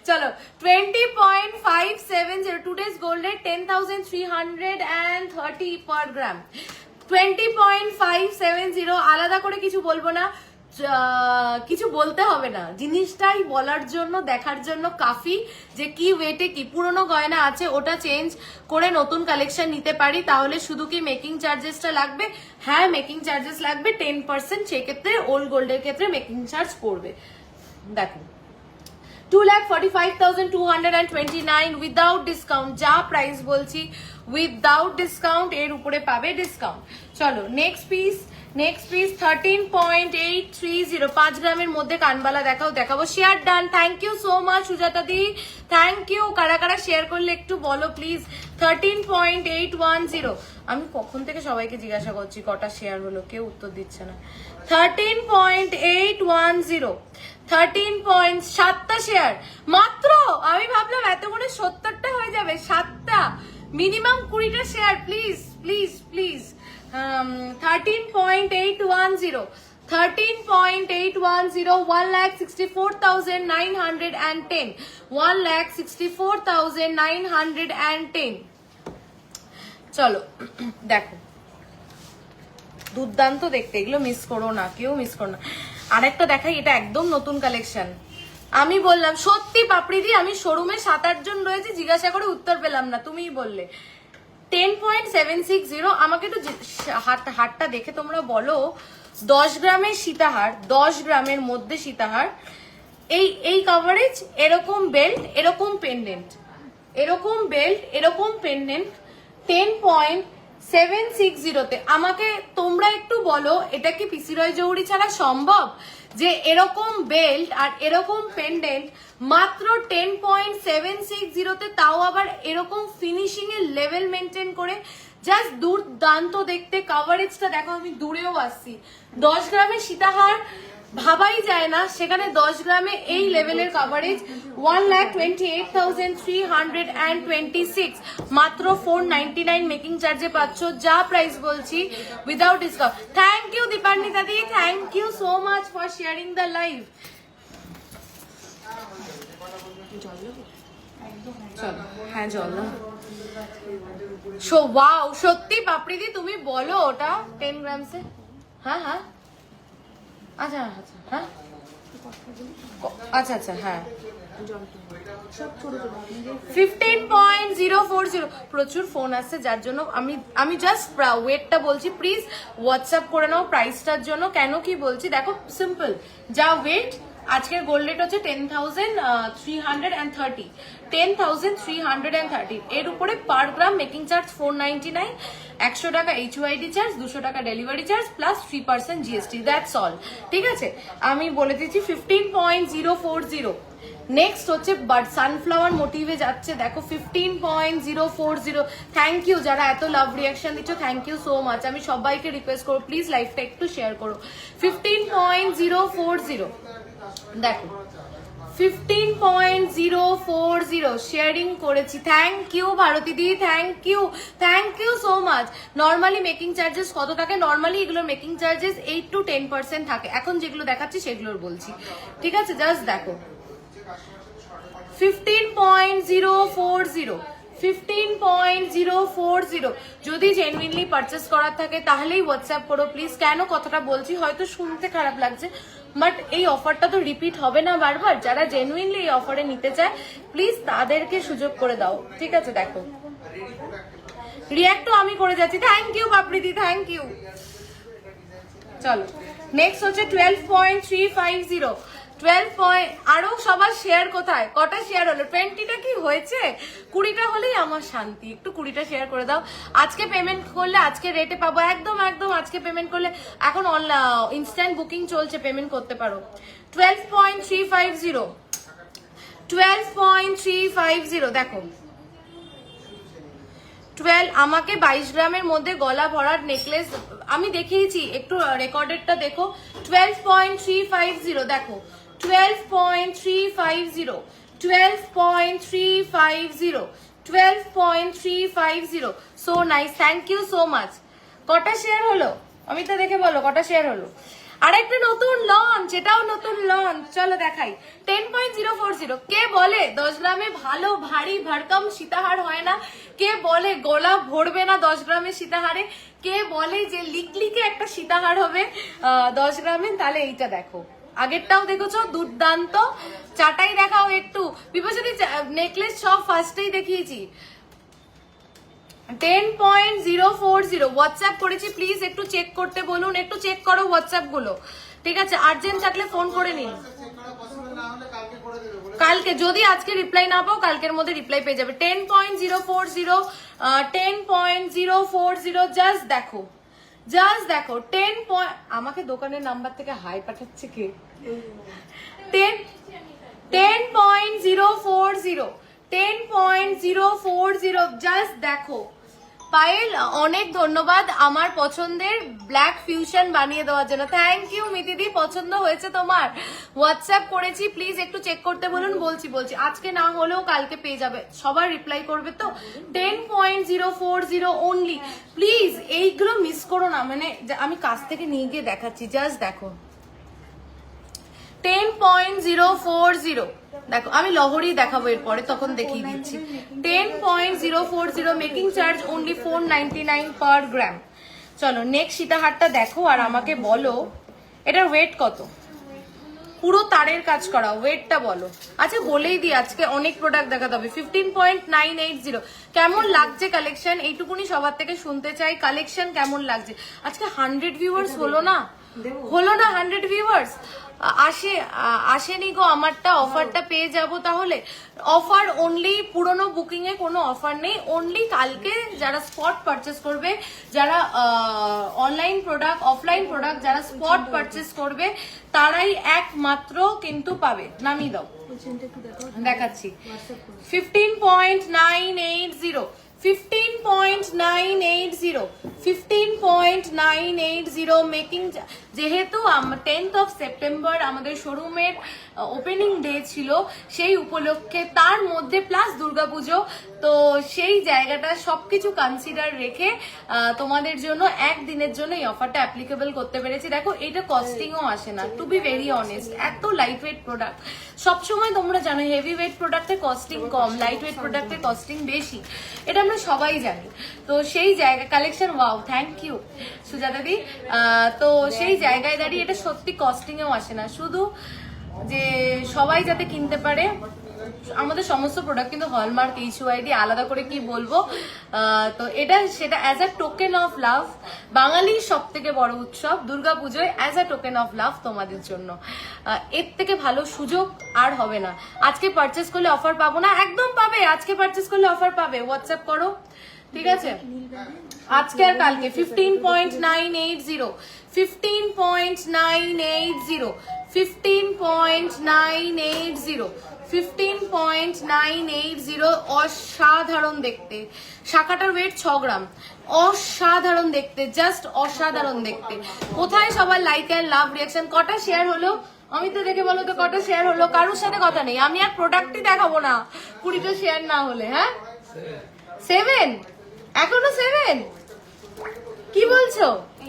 চলো 20.570 টুডেজ গোল্ড রেট 10,330 পার গ্রাম। 20.570 আলাদা করে কিছু বলবো না, কিছু বলতে হবে না, জিনিসটাই বলার জন্য দেখার জন্য কাফি যে কি ওয়েটে কি পুরনো গয়না আছে ওটা চেঞ্জ করে নতুন কালেকশন নিতে পারি। তাহলে শুধু কি মেকিং চার্জেসটা লাগবে? হ্যাঁ মেকিং চার্জেস লাগবে 10%, সেক্ষেত্রে ওল্ড গোল্ডের ক্ষেত্রে মেকিং চার্জ পড়বে। দেখো 2,45,229 উইদাউট ডিসকাউন্ট, যা প্রাইস বলছি উইদাউট ডিসকাউন্ট এর উপরে পাবে ডিসকাউন্ট। চলো নেক্সট পিস 13.830, 5 গ্রামের মধ্যে কানবালা দেখাবো। Share done, thank you so much Sujata দি, থ্যাংক ইউ। কারা কারা শেয়ার করলে একটু বলো প্লিজ। 13.810, আমি কখন থেকে সবাইকে জিজ্ঞাসা করছি কটা শেয়ার হলো, কেউ উত্তর দিচ্ছে না। 13.810, 7টা শেয়ার মাত্র। আমি ভাবলাম এতক্ষণে 70টা হয়ে যাবে, 7টা, মিনিমাম 20টা শেয়ার প্লিজ প্লিজ প্লিজ। 13.810, 1,64,910, 1,64,910। চলো দেখো, দুর্দান্ত দেখতে, এগুলো মিস করো না, কেউ মিস করো না। আরেকটা দেখাই, এটা একদম নতুন কালেকশন। আমি বললাম সত্যি পাপড়িদি, আমি শোরুমে 7-8 জন রয়েছে, জিজ্ঞাসা করে উত্তর পেলাম না, তুমিই বললে। 10.760, আমাকে একটু হারটা দেখে তোমরা বলো। 10 গ্রামের সীতাহার, 10 গ্রামের মধ্যে সীতাহার, এই কভারেজ, এরকম বেল্ট, এরকম পেন্ডেন্ট, এরকম বেল্ট, এরকম পেন্ডেন্ট, 10.760-তে। আমাকে তোমরা একটু বলো, এটা কি পিসি রয় জৌড়ি ছাড়া সম্ভব যে এরকম বেল্ট আর এরকম পেন্ডেন্ট মাত্র 10.760-তে, তাও আবার এরকম ফিনিশিং এর লেভেল মেনটেন করে, জাস্ট দুর্দান্ত দেখতে। কভারেজটা দেখো, আমি দূরেও আসছি। 10 গ্রামের সীতাহার ভাবাই যায় না, সেখানে 10 গ্রামে এই লেভেলের কভারেজ 1,28,326, মাত্র 499 মেকিং চার্জে পাচ্ছ, যা প্রাইস বলছি without discount. Thank you Dipanwita দি, thank you so much for sharing the live. হ্যাঁ জল না, ওয়াও সত্যি পাপড়িদি, তুমি বলো ওটা 10 গ্রামসে। হ্যাঁ হ্যাঁ আচ্ছা আচ্ছা, হ্যাঁ আচ্ছা আচ্ছা, হ্যাঁ 15.040। প্রচুর ফোন আসছে, যার জন্য আমি জাস্ট ওয়েটটা বলছি, প্লিজ হোয়াটসঅ্যাপ করে নাও প্রাইসটার জন্য। কেন কি বলছি দেখো, সিম্পল, যা ওয়েট, আজকের গোল্ড রেট হচ্ছে 10,330, 10,330। এর উপরে পার গ্রাম মেকিং চার্জ 499, 100 টাকা HYD চার্জ, 200 টাকা delivery charge plus 3% GST, that's all. ঠিক আছে, আমি বলে দিচ্ছি 15.040। নেক্সট হচ্ছে সানফ্লাওয়ার মোটিভে যাচ্ছে, দেখো 15.040। থ্যাংক ইউ যারা এত লাভ রিয়াকশন দিচ্ছ, থ্যাংক ইউ সো মাচ। আমি সবাইকে রিকোয়েস্ট করবো প্লিজ লাইভটা একটু শেয়ার করো। 15.040 দেখো, 15.040 শেয়ারিং করেছি। থ্যাংক ইউ ভারতী দি, thank you so much. Normally making charges কত থাকে? নর্মালি এগুলোর মেকিং চার্জেস 8 to 10% থাকে। এখন যেগুলো দেখাচ্ছি সেগুলোর বলছি, ঠিক আছে? জাস্ট দেখো 15.040, 15.040। যদি জেনুইনলি পারচেস করার থাকে তাহলেই হোয়াটসঅ্যাপ করো প্লিজ। কেন কথাটা বলছি হয়তো শুনতে খারাপ লাগছে, বাট এই অফারটা তো রিপিট হবে না বারবার। যারা জেনুইনলি এই অফারে নিতে চায় প্লিজ তাদেরকে সুযোগ করে দাও, ঠিক আছে? দেখো রিয়াক্টও আমি করে যাচ্ছি। থ্যাংক ইউ পাপড়িদি, থ্যাংক ইউ। চলো নেক্সট হচ্ছে 12.350, 12. আরো সবার শেয়ার কোথায়? কটা শেয়ার হলো? 20টা কি হয়েছে? 20টা হলেই আমার শান্তি। একটু 20টা শেয়ার করে দাও। আজকে পেমেন্ট করলে আজকে রেটে পাবো, একদম একদম। আজকে পেমেন্ট করলে এখন ইনস্ট্যান্ট বুকিং চলছে, পেমেন্ট করতে পারো। 12.350, 12.350 দেখো 12। আমাকে 22 গ্রামের মধ্যে গলা ভরার নেকলেস আমি দেখিয়েছি, একটু রেকর্ডেডটা দেখো। 12.350 দেখো, 12.350, 12.350, 12.350। So nice, thank you so much. কটা শেয়ার হলো? আমি তো দেখে বলো কটা শেয়ার হলো। আর একটা নতুন লঞ্চ, এটাও নতুন লঞ্চ, চলো দেখাই। 10.040 কে বলে 10 গ্রামে ভালো ভারী ভরকম সীতাহার হয় না? কে বলে গলা ভরবে না 10 গ্রামের সীতাহারে? কে বলে যে লিকলিকে একটা সীতাহার হবে 10 গ্রামে? তাহলে এইটা দেখো, আগেরটাও দেখেছো দুর্দান্ত। চাটাই দেখাও একটু, বিপরীতে নেকলেস সব ফার্স্টেই দেখিয়েছি। 10.040 হোয়াটসঅ্যাপ করেছি, প্লিজ একটু চেক করতে বলুন, একটু চেক করো হোয়াটসঅ্যাপ গুলো, ঠিক আছে? আর্জেন্ট থাকলে ফোন করে নিন, কালকে যদি আজকে রিপ্লাই না পাও কালকের মধ্যে রিপ্লাই পেয়ে যাবে। 10.040 10.040 জাস্ট দেখো, জাস্ট দেখো 10 আমাকে দোকানের নাম্বার থেকে হাই পাঠাচ্ছে কে? 10.040 10.040 জাস্ট দেখো। পায়েল অনেক ধন্যবাদ আমার পছন্দের ব্ল্যাক ফিউশন বানিয়ে দেওয়ার জন্য, থ্যাংক ইউ মিতিদি। পছন্দ হয়েছে তোমার? হোয়াটসঅ্যাপ করেছি, প্লিজ একটু চেক করতে বলুন। বলছি আজকে না হলেও কালকে পেয়ে যাবে, সবার রিপ্লাই করবে তো। 10.040 অনলি, প্লিজ এইগুলো মিস করো না। মানে আমি কাছ থেকে নিয়ে গিয়ে দেখাচ্ছি, জাস্ট দেখো 10.040 দেখো। আমি লহরি দেখাবো এরপরে, তখন দেখিয়ে দিচ্ছি। 10.040 মেকিং চার্জ অনলি 499 পার গ্রাম। চলো নেক্সট সীতাহারটা দেখো আর আমাকে বলো এটার ওয়েট কত। পুরো তারের কাজ করা, ওয়েটটা বলো। আচ্ছা বলেই দিই, আজকে অনেক প্রোডাক্ট দেখাতে হবে। 15.980 কেমন লাগছে কালেকশন? এইটুকুনি সবার থেকে শুনতে চাই, কালেকশন কেমন লাগছে? আজকে 100 ভিউয়ার্স হলো না? 100 ভিউয়ার্স আসেনি গো। আমারটা অফারটা পেয়ে যাব তাহলে। অফার অনলি, পুরনো বুকিং এ কোনো অফার নেই, অনলি কালকে যারা স্পট পারচেস করবে, যারা অনলাইন প্রোডাক্ট অফলাইন প্রোডাক্ট যারা স্পট পারচেস করবে তারাই একমাত্র কিন্তু পাবে। নামিয়ে দাও, দেখাচ্ছি। 15.980 15.980 15.980 মেকিং। যেহেতু 10th অফ সেপ্টেম্বর আমাদের শোরুমের ওপেনিং ডে ছিল, সেই উপলক্ষে তার মধ্যে প্লাস দুর্গাপুজো, তো সেই জায়গাটা সবকিছু কনসিডার রেখে তোমাদের জন্য একদিনের জন্য এই অফারটা অ্যাপ্লিকেবল করতে পেরেছি। দেখো এটা কস্টিংও আসে না, টু বি ভেরি অনেস্ট। এত লাইট ওয়েট প্রোডাক্ট, সবসময় তোমরা জানো হেভি ওয়েট প্রোডাক্টের কস্টিং কম, লাইট ওয়েট প্রোডাক্টের কস্টিং বেশি, এটা আমরা সবাই জানি। তো সেই জায়গা collection, wow thank you Sujata দি। তো সেই জায়গায় দাঁড়িয়ে এটা সত্যি কস্টিংয়েও আসে না, শুধু যে সবাই যাতে কিনতে পারে। আমাদের সমস্ত প্রোডাক্ট কিন্তু হলমার্ক, HUID, আলাদা করে কি বলবো। তো এটা সেটা as a token of love, বাঙালির সব থেকে বড় উৎসব দুর্গাপুজোয়, as a token of love তোমাদের জন্য। এর থেকে ভালো সুযোগ আর হবে না। আজকে পারচেস করলে অফার পাবো না? একদম পাবে, আজকে পারচেস করলে অফার পাবে। হোয়াটসঅ্যাপ করো, ঠিক আছে? আজকে আর কালকে 15.980 15.980 15.980 15.980 অসাধারণ দেখতে। শাখাটার ওয়েট 6 গ্রাম, অসাধারণ দেখতে, জাস্ট অসাধারণ দেখতে। কোথায় সবার লাইক এন্ড লাভ রিয়াকশন? কটা শেয়ার হলো? আমি তো দেখে বলো তো কটা শেয়ার হলো? কারোর সাথে কথা নেই, আমি আর প্রোডাক্টই দেখাবো না 20টা শেয়ার না হলে। হ্যাঁ 7, এখনো 7? কি বলছো?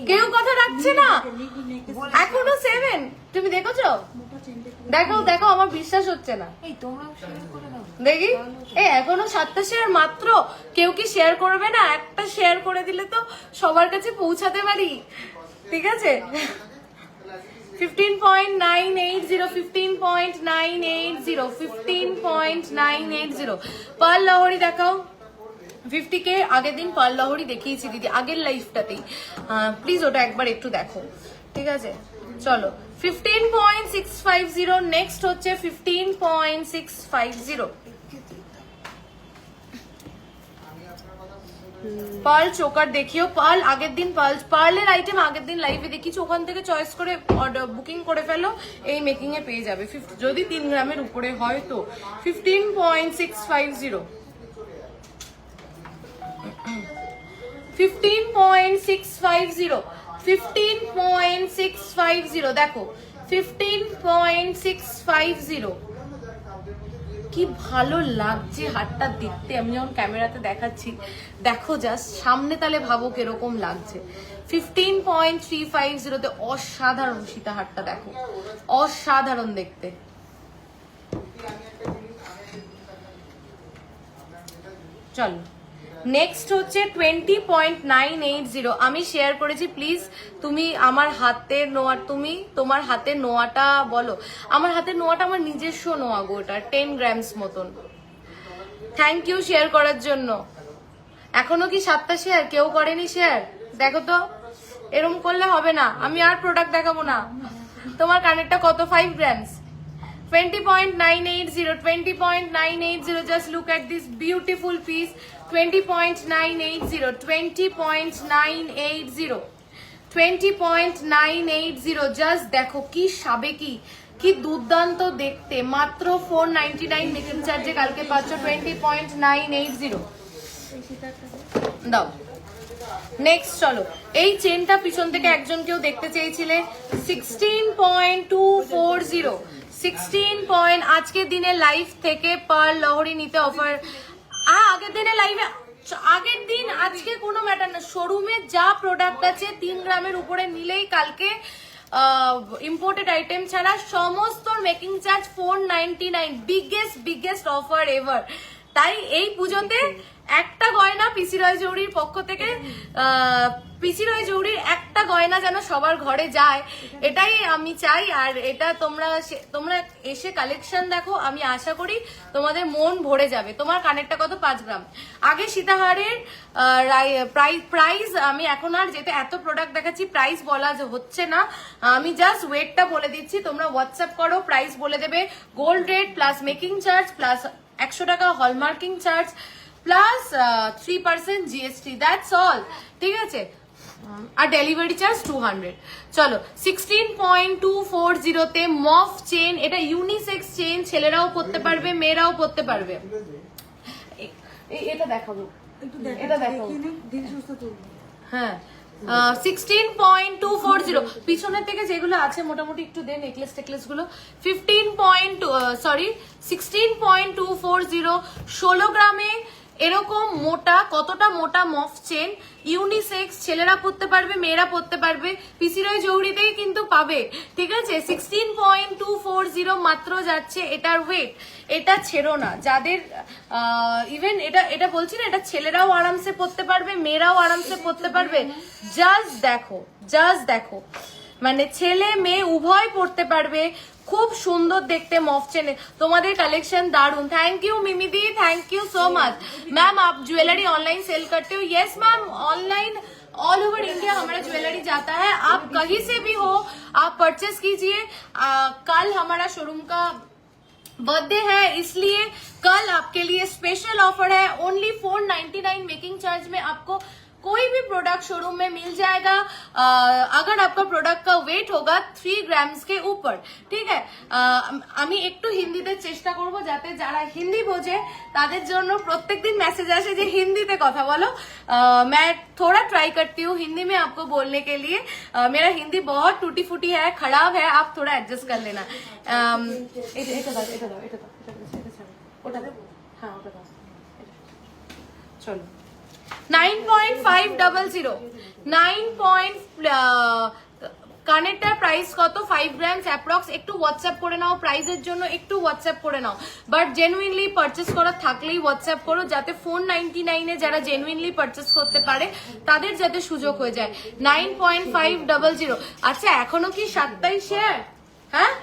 কেউ কথা রাখছে না, এখনো 7? তুমি দেখেছো? দেখো দেখো, আমার বিশ্বাস হচ্ছে না। দেখি এখনো 7টা শেয়ার মাত্র। কেউ কি শেয়ার করবে না? একটা শেয়ার করে দিলে তো সবার কাছে পৌঁছাতে পারি, ঠিক আছে? 15.980 15.980 15.980 পার্ল লহরি দেখাও। 50K আগের দিন পার্ল লহরি দেখিয়েছি দিদি, আগের লাইফটাতেই। প্লিজ ওটা একবার একটু দেখো, ঠিক আছে? চলো 15.650 নেক্সট হচ্ছে 15.650 পার্ল চোকার দেখিও। পার্ল আগের দিন পার্লের আইটেম আগের দিন লাইভে দেখিয়েছি, ওখান থেকে চয়েস করে বুকিং করে ফেলো, এই মেকিং এ পেয়ে যাবে। যদি 3 গ্রামের উপরে হয় তো 15.650 15.650 15.650 দেখো 15.650 কি ভালো লাগছে হারটা দেখতে। আমি যখন ক্যামেরাতে দেখাচ্ছি, দেখো জাস্ট সামনে, তাহলে ভাবো কিরকম লাগছে। 15.350 অসাধারণ সীতাহারটা, দেখো অসাধারণ দেখতে। চলো নেক্সট হচ্ছে 20.980। আমি শেয়ার করেছি, প্লিজ তুমি আমার হাতের নোয়া, তুমি তোমার হাতের নোয়াটা বলো। আমার হাতের নোয়াটা আমার নিজস্ব নোয়া গো, ওটা 10 গ্রামস মতন। থ্যাংক ইউ শেয়ার করার জন্য। এখনো কি 7টা শেয়ার কেউ করেনি শেয়ার? দেখো তো, এরম করলে হবে না, আমি আর প্রোডাক্ট দেখাবো না। তোমার কানেরটা কত? 5 grams. 20.980, 20.980. Just look at this beautiful piece. 20.980, 20.980, 20.980. Just দেখো কি সাবেকি, কি দুর্দান্ত দেখতে। মাত্র 499 মেকিং চার্জে কালকে পাচ্ছ 20.980। দাও নেক্সট। চলো এই চেনটা পিছন থেকে একজন কেউ দেখতে চেয়েছিলে। 16.240, 16 আজকের দিনে লাইভ থেকে পার লহরি নিতে অফার। আগের দিনে লাইভে, আগের দিন আজকে কোনো ম্যাটার না। শোরুমে যা প্রোডাক্ট আছে 3 গ্রামের উপরে নিলেই কালকে ইম্পোর্টেড আইটেম ছাড়া সমস্ত making charge 499। Biggest offer ever. তাই এই পুজোতে একটা গয়না পিসি রয় জৌড়ির পক্ষ থেকে, পিসি রয় জৌড়ির একটা গয়না যেন সবার ঘরে যায়, এটাই আমি চাই। আর এটা তোমরা এসে কালেকশন দেখো, আমি আশা করি তোমাদের মন ভরে যাবে। তোমার কানেরটা কত? 5 গ্রাম। আগে সীতাহারের প্রাইস, আমি এখন আর যেতে এত প্রোডাক্ট দেখাচ্ছি প্রাইস বলা হচ্ছে না, আমি জাস্ট ওয়েটটা বলে দিচ্ছি। তোমরা হোয়াটসঅ্যাপ করো, প্রাইস বলে দেবে। Gold rate plus making charge plus 100 টাকা hallmarking charge plus 3% GST, that's all. ঠিক আছে, আর ডেলিভারি চার্জ 200। চলো 16.240 তে মফ চেন, এটা ইউনিসেক্স চেন, ছেলেরাও পরতে পারবে মেয়েরাও পরতে পারবে। এটা দেখাবো, এটা দেখাবো। হ্যাঁ 16.240 পিছনের থেকে যেগুলো আছে মোটামুটি একটু দে নেকলেস টেকলেস গুলো। 16.240 16 গ্রামে এরকম মোটা, কতটা মোটা মফ চেন, ইউনিসেক্স, ছেলেরা পরতে পারবে মেয়েরা পরতে পারবে, পিসি রয় জৌড়িতেই কিন্তু পাবে। ঠিক আছে, 16.240 মাত্র যাচ্ছে এটার ওয়েট। এটা ছেড়ো না, যাদের ইভেন এটা বলছি না, এটা ছেলেরাও আরামসে পরতে পারবে মেয়েরাও আরামসে পরতে পারবে। জাস্ট দেখো, মানে ছেলে মেয়ে উভয় পড়তে পারবে। খুব সুন্দর দেখতে মফ চেনে, তোমাদের কাलेक्शन दारुण। थैंक यू मिमी दी, thank you so much. Ma'am आप ज्वेलरी ऑनलाइन सेल करते हो? Yes ma'am, online all over India हमारा ज्वेलरी जाता है। आप कहीं से भी हो आप परचेस कीजिए। कल हमारा शोरूम का बर्थडे है, इसलिए कल आपके लिए स्पेशल ऑफर है। ओनली 499 मेकिंग चार्ज में आपको कोई भी प्रोडक्ट शोरूम में मिल जाएगा, अगर आपका प्रोडक्ट का वेट होगा 3 ग्राम्स के ऊपर। ठीक है, আমি একটু হিন্দিতে চেষ্টা করব যাতে যারা হিন্দি বোঝে তাদের জন্য প্রত্যেকদিন মেসেজ আসে যে হিন্দিতে কথা বলো। मैं थोड़ा ट्राई करती हूँ हिंदी में आपको बोलने के लिए। मेरा हिंदी बहुत टूटी फूटी है, खराब है, आप थोड़ा एडजस्ट कर लेना। चलो 9.500 কানেরটার প্রাইস কত? 5 গ্রামস অ্যাপ্রক্স। একটু হোয়াটসঅ্যাপ করে নাও, প্রাইসের জন্য একটু হোয়াটসঅ্যাপ করে নাও, বাট জেনুইনলি পারচেস করা থাকলেই হোয়াটসঅ্যাপ করো, যাতে 499 যারা জেনুইনলি পারচেস করতে পারে তাদের যাতে সুযোগ হয়ে যায়। 9.500। আচ্ছা এখনো কি 7টাই শেয়ার? হ্যাঁ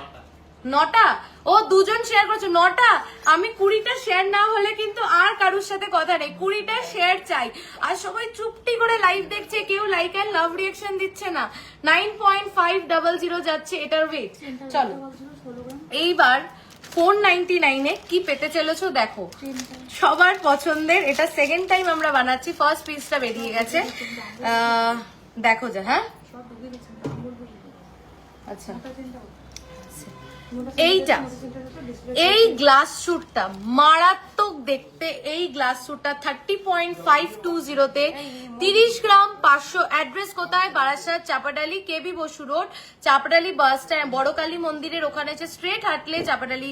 9টা, ও দুজন শেয়ার করছো 9টা। আমি 20টা শেয়ার না হলে কিন্তু আর কারোর সাথে কথা নেই, 20টা শেয়ার চাই। আর সবাই চুপটি করে লাইভ দেখছে, কেউ লাইক এন্ড লাভ রিঅ্যাকশন দিচ্ছে না। 9.500 যাচ্ছে এটার ওয়েট। চলো এইবার 499 কি পেতে চলেছো দেখো, সবার পছন্দের। এটা সেকেন্ড টাইম আমরা বানাচ্ছি, ফার্স্ট পিসটা বেরিয়ে গেছে, দেখো যা। হ্যাঁ আচ্ছা, এইটা এই গ্লাস স্যুটটা মারাত্মক দেখতে। এই গ্লাস স্যুটটা 30.520 তে 30 গ্রাম 500। অ্যাড্রেস কোথায়? Barasat, Chapadali, KB Basu road, Chapadali bus stand, বড় কালী মন্দিরের ওখানে আছে, স্ট্রেট হাঁটলে চাপাডালি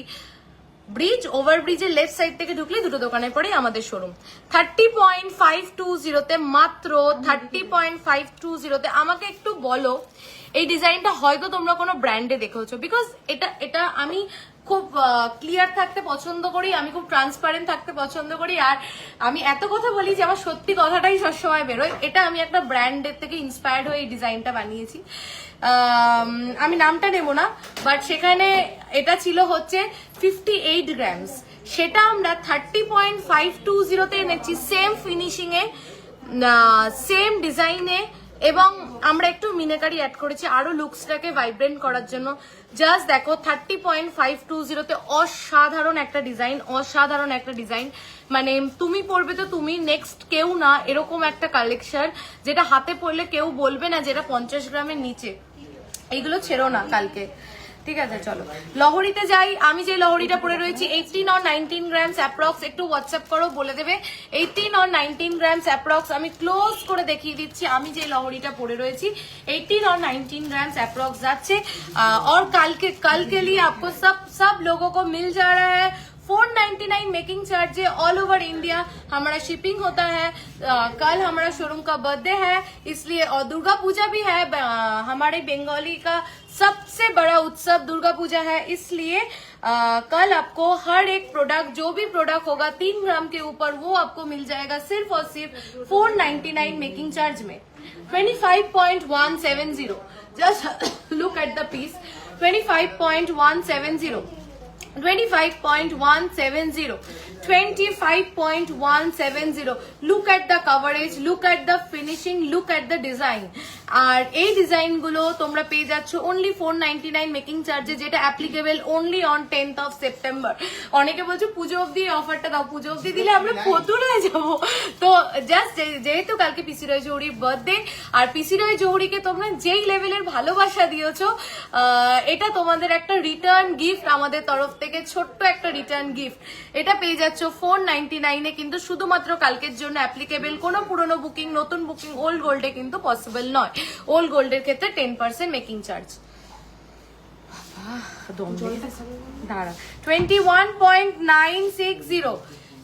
ব্রিজ, ওভারব্রিজের লেফট সাইড থেকে ঢুকলে দুটো দোকানের পরেই আমাদের শোরুম। 30.520 তে, মাত্র 30.520 আমাকে একটু বলো এই ডিজাইনটা হয়তো তোমরা কোনো ব্র্যান্ডে দেখেছো, বিকজ এটা আমি খুব ক্লিয়ার থাকতে পছন্দ করি, আমি খুব ট্রান্সপারেন্ট থাকতে পছন্দ করি, আর আমি এত কথা বলি যে আমার সত্যি কথাটাই সবসময় বেরোয়। এটা আমি একটা ব্র্যান্ডের থেকে ইন্সপায়ার্ড হয়ে এই ডিজাইনটা বানিয়েছি। আমি নামটা নেব না, বাট সেখানে এটা ছিল হচ্ছে 58 গ্রামস, সেটা আমরা 30.520 তে এনেছি, সেম ফিনিশিং এ, সেম ডিজাইনে, এবং আমরা একটু মিনাকারি অ্যাড করেছি আরো লুকসটাকে ভাইব্রেন্ট করার জন্য। জাস্ট দেখো 30.520 তে অসাধারণ একটা ডিজাইন, অসাধারণ একটা ডিজাইন, মানে তুমি পরবে তো তুমি, নেক্সট কেউ না, এরকম একটা কালেকশন যেটা হাতে পরলে কেউ বলবে না যেটা 50 গ্রামের নিচে। এইগুলো ছেড়ো না কালকে, ঠিক আছে? চলো লহরিতে যাই। আমি যে লহরিটা পরে রয়েছি 18 or 19 গ্রামস অ্যাপ্রক্স, একটু হোয়াটসঅ্যাপ করো বলে দেবে 18 or 19 গ্রামস অ্যাপ্রক্স। আমি ক্লোজ করে দেখিয়ে দিচ্ছি আমি যে লহরিটা পরে রয়েছি 18 or 19 ग्राम्स अप्रॉक्स যাচ্ছে। और कल के लिए आपको सब लोगों को मिल जा रहा है 499 मेकिंग चार्ज है, ऑल ओवर इंडिया हमारा शिपिंग होता है। कल हमारा शोरूम का बर्थडे है, इसलिए, और दुर्गा पूजा भी है, हमारे बंगाली का सबसे बड़ा उत्सव दुर्गा पूजा है, इसलिए कल आपको हर एक प्रोडक्ट, जो भी प्रोडक्ट होगा 3 ग्राम के ऊपर, वो आपको मिल जाएगा सिर्फ और सिर्फ 499 मेकिंग चार्ज में। 25.170, just look at the piece, 25.170, 25.170, 25.170. Look at the coverage, look at the finishing, look at the design. আর এই ডিজাইন গুলো তোমরা পেয়ে যাচ্ছ অনলি 499 মেকিং চার্জে, যেটা applicable only on 10th of September। অনেকে বলছো পুজো অবধি অফারটা দাও, পুজো অবধি দিলে আমরা ফতুর হয়ে যাবো। তো জাস্ট যেহেতু কালকে পিসি রয় জৌহরির বার্থডে, আর পিসি রয় জৌহরিকে তোমরা যেই লেভেলের ভালোবাসা দিয়েছো, এটা তোমাদের একটা রিটার্ন গিফট আমাদের তরফ থেকে, ছোট্ট একটা রিটার্ন গিফট। এটা পেয়ে যাচ্ছ 499 এ, কিন্তু শুধুমাত্র কালকের জন্য অ্যাপ্লিকেবল, কোনো পুরনো বুকিং, নতুন বুকিং ওল্ড গোল্ডে কিন্তু পসিবল নয়। ওল্ড গোল্ডের ক্ষেত্রে 10% মেকিং চার্জ। দাঁড়া, 21.960,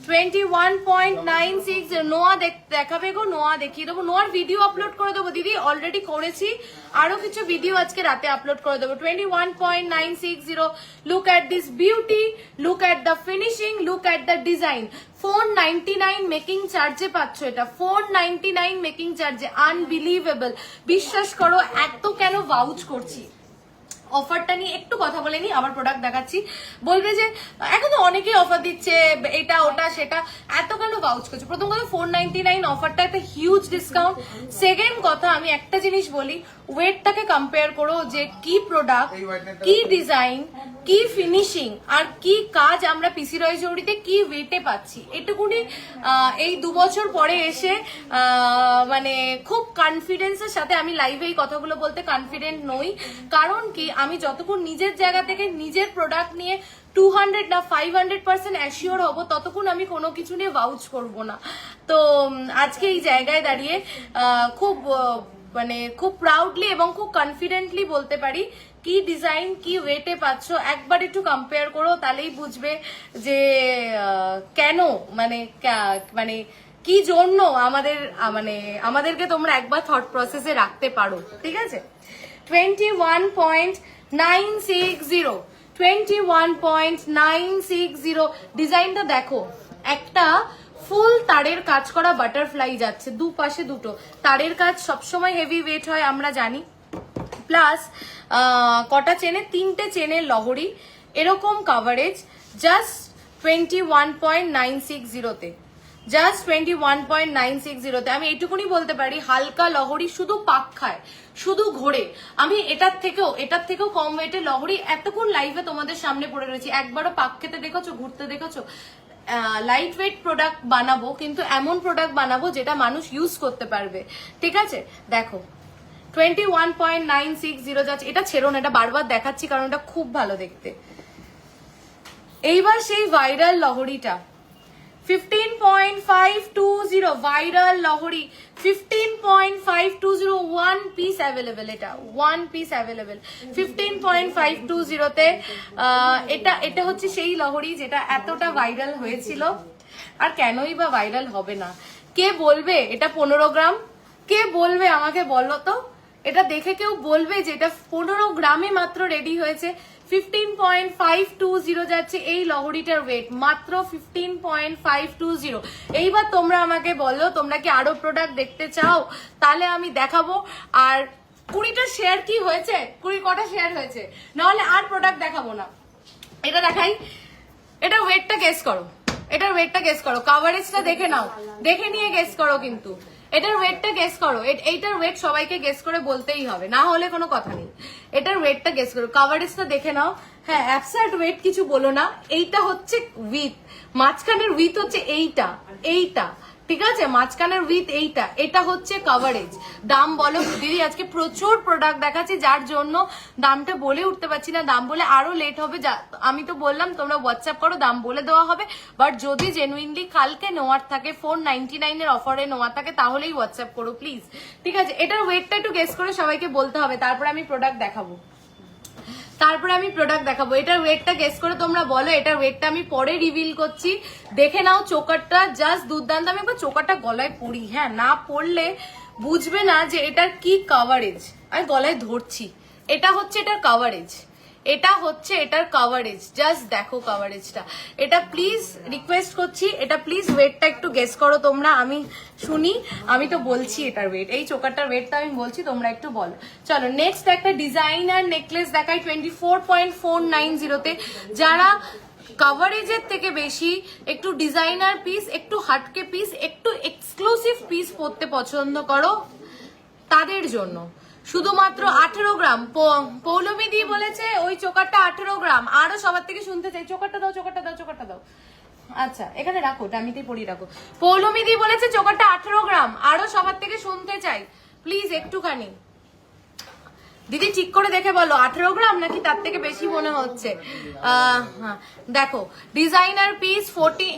21.960। নোয়া দেখাবে গো, নোয়া দেখিয়ে দেবো, নোয়ার ভিডিও আপলোড করে দেবো দিদি, অলরেডি করেছি, আরো কিছু ভিডিও আজকে রাতে আপলোড করে দেবো। 21.960, look at this beauty, look at the finishing, look at the design. 499 making চার্জে পাচ্ছ এটা, 499 মেকিং চার্জে, আনবিলিভেবল। বিশ্বাস করো, এত কেন ভাউচ করছি অফারটা নিয়ে, একটু কথা বলে নি, আবার প্রোডাক্ট দেখাচ্ছি। বলবে যে এখন তো অনেকেই অফার দিচ্ছে, এটা ওটা সেটা, এত কেন ভাউচ করছে? প্রথম কথা, 499 অফারটা একটা হিউজ ডিসকাউন্ট। সেকেন্ড কথা, আমি একটা জিনিস বলি, ওয়েটটাকে কম্পেয়ার করো, যে কি প্রোডাক্ট, কি ডিজাইন, কি ফিনিশিং, আর কি কাজ আমরা পিসি রয় জৌহরিতে কি ওয়েটে পাচ্ছি। এটুকুনি এই 2 বছর পরে এসে মানে খুব কনফিডেন্সের সাথে আমি লাইভে এই কথাগুলো বলতে কনফিডেন্ট নই, কারণ কি আমি যতক্ষণ নিজের জায়গা থেকে নিজের প্রোডাক্ট নিয়ে 200 না 500% অ্যাসিওর হব, ততক্ষণ আমি কোনো কিছু নিয়ে ভাউচ করব না। তো আজকে এই জায়গায় দাঁড়িয়ে খুব মানে খুব প্রাউডলি এবং খুব কনফিডেন্টলি বলতে পারি, কি ডিজাইন, কি ওয়েটে পাচ্ছ, একবার একটু কম্পেয়ার করো, তাহলেই বুঝবে যে কেন, মানে কি জন্য আমাদেরকে তোমরা একবার থট প্রসেসে রাখতে পারো, ঠিক আছে? 21.960, 21.960। ডিজাইনটা দেখো, একটা ফুল তারের কাজ করা বাটারফ্লাই যাচ্ছে, দুপাশে দুটো তারের কাজ, সবসময় হেভি ওয়েট হয় আমরা জানি, প্লাস কটা চেনে, 3টে চেনের লহরি, এরকম কাভারেজ, জাস্ট 21.960 তে, জাস্ট 21.960 তে। আমি এইটুকুনি বলতে পারি, হালকা লহরি, শুধু পাক খায়, শুধু ঘোরে। আমি এটার থেকেও কম ওয়েটের লহরি এতক্ষণ লাইভে তোমাদের সামনে পড়ে রয়েছি, একবারও পাক খেতে দেখেছো, ঘুরতে দেখেছো? লাইট ওয়েট প্রোডাক্ট বানাবো, কিন্তু এমন প্রোডাক্ট বানাবো যেটা মানুষ ইউজ করতে পারবে, ঠিক আছে? দেখো 21.960 যাচ্ছে, এটা ছেড়ো না, এটা বারবার দেখাচ্ছি কারণ এটা খুব ভালো দেখতে। এইবার সেই ভাইরাল লহরিটা, 15.520 ভাইরাল লহরি 15.520 ওয়ান পিস অ্যাভেলেবেল, এটা ওয়ান পিস অ্যাভেলেবেল 15.520 তে। এটা হচ্ছে সেই লহরি যেটা এতটা ভাইরাল হয়েছিল, আর কেনই বা ভাইরাল হবে না। কে বলবে এটা 15 গ্রাম? কে বলবে আমাকে বলো তো? এটা দেখে কেউ বলবে যে এটা 15 গ্রামে মাত্র রেডি হয়েছে? 15.520 যাচ্ছে এই লহরিটার ওয়েট, মাত্র 15.520। এইবার তোমরা আমাকে বলো, তোমরা কি আরো প্রোডাক্ট দেখতে চাও? তাহলে আমি দেখাবো। আর 20টা শেয়ার কি হয়েছে? 20 কটা শেয়ার হয়েছে? নাহলে আর প্রোডাক্ট দেখাবো না। এটা দেখাই, এটা ওয়েটটা গেস করো, এটার ওয়েটটা গেস করো, কভারেজটা দেখে নাও, দেখে নিয়ে গেস করো। কিন্তু এটার ওয়েটটা গেস করো, এইটার ওয়েট সবাইকে গেস করে বলতেই হবে, না হলে কোনো কথা নেই। এটার ওয়েটটা গেস করো, কভারেজটা দেখে নাও। হ্যাঁ, অ্যাবসার্ট ওয়েট কিছু বলো না। এইটা হচ্ছে উইথ, মাঝখানের উইথ হচ্ছে এইটা, ঠিক আছে? মাঝখানের উইথ এইটা, এটা হচ্ছে কভারেজ। দাম বলো দিদি, আজকে প্রচুর প্রোডাক্ট দেখাচ্ছি যার জন্য দামটা বলে উঠতে পারছি না, দাম বলে আরো লেট হবে। আমি তো বললাম তোমরা হোয়াটসঅ্যাপ করো, দাম বলে দেওয়া হবে। বাট যদি জেনুইনলি কালকে নেওয়ার থাকে, 499 এর অফারে নেওয়ার থাকে, তাহলেই হোয়াটসঅ্যাপ করো প্লিজ, ঠিক আছে? এটার ওয়েটটা একটু গেস করে সবাইকে বলতে হবে, তারপরে আমি প্রোডাক্ট দেখাবো। এটার ওয়েটটা গেস করে তোমরা বলো। এটার ওয়েটটা আমি পরে রিভিল করছি, দেখে নাও। চোকারটা জাস্ট দুর্দান্ত। আমি একবার চোকারটা গলায় পরি, হ্যাঁ, না পড়লে বুঝবে না যে এটার কি কভারেজ। আমি গলায় ধরছি, এটা হচ্ছে এটার কভারেজ, এটা হচ্ছে এটার কভারেজ। জাস্ট দেখো কভারেজটা। এটা প্লিজ রিকোয়েস্ট করছি, এটা প্লিজ ওয়েটটা একটু গেস করো তোমরা, আমি শুনি। আমি তো বলছি এটার ওয়েট, এই চোকারটার ওয়েটটা আমি বলছি, তোমরা একটু বলো। চলো নেক্সট একটা ডিজাইনার নেকলেস দেখাই 24.490 তে। যারা কভারেজের থেকে বেশি একটু ডিজাইনার পিস, একটু হাটকে পিস, একটু এক্সক্লুসিভ পিস পরতে পছন্দ করো, তাদের জন্য শুধুমাত্র 18 গ্রাম। পৌলমী দি বলেছে ওই চোকারটা 18 গ্রাম। আরো সবার থেকে শুনতে চাই, চোকারটা দাও, চোকারটা দাও, চোকারটা দাও। আচ্ছা, এখানে রাখো, ডামিতেই পড়ি রাখো। পৌলমী দি বলেছে চোকারটা 18 গ্রাম, আরো সবার থেকে শুনতে চাই প্লিজ একটুখানি। দিদি ঠিক করে দেখে বলো 18 গ্রাম নাকি তার থেকে বেশি মনে হচ্ছে। দেখো ডিজাইনার পিস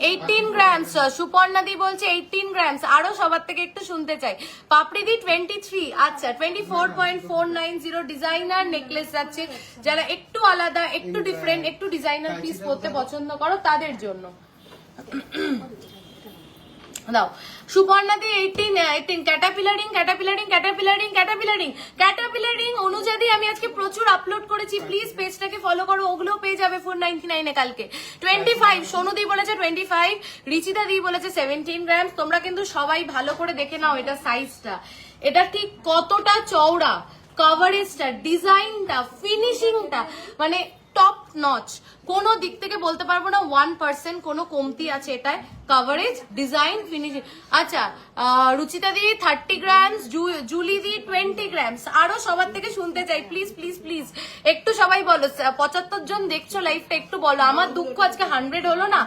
18 গ্রামস। সুপর্ণা দি বলছে 18 গ্রামস, আরো সবার থেকে একটু শুনতে চাই। পাপড়ি দি 23। আচ্ছা, 24.490 ডিজাইনার নেকলেস যাচ্ছে। যারা একটু আলাদা, একটু ডিফারেন্ট, একটু ডিজাইনার পিস পরতে পছন্দ করো, তাদের জন্য দাও। সুপর্ণা দি 18 ক্যাটাপিলারিং অনুযায়ী আমি আজকে প্রচুর আপলোড করেছি, প্লিজ পেজটাকে ফলো করো, ওগুলো পেয়ে যাবে 499 এ কালকে। 25 সোনু দি বলেছে 25, রিচিতা দি বলেছে 17 গ্রাম। তোমরা কিন্তু সবাই ভালো করে দেখে নাও এটা সাইজটা, এটা ঠিক কতটা চওড়া, কভারেজটা, ডিজাইনটা, ফিনিশিংটা, মানে টপ নচ। কোনো দিক থেকে বলতে পারবো না 1% কোনো কমতি আছে এটায়। Coverage, design, finishing. আচ্ছা, রুচিতা দি 30 গ্রামস, জুলি দি 20 গ্রামস। আরো সবার থেকে শুনতে চাই প্লিজ প্লিজ প্লিজ, একটু সবাই বলো। 75 জন দেখছো লাইভটা, একটু বলো। আমার দুঃখ আজকে 100 হলো না।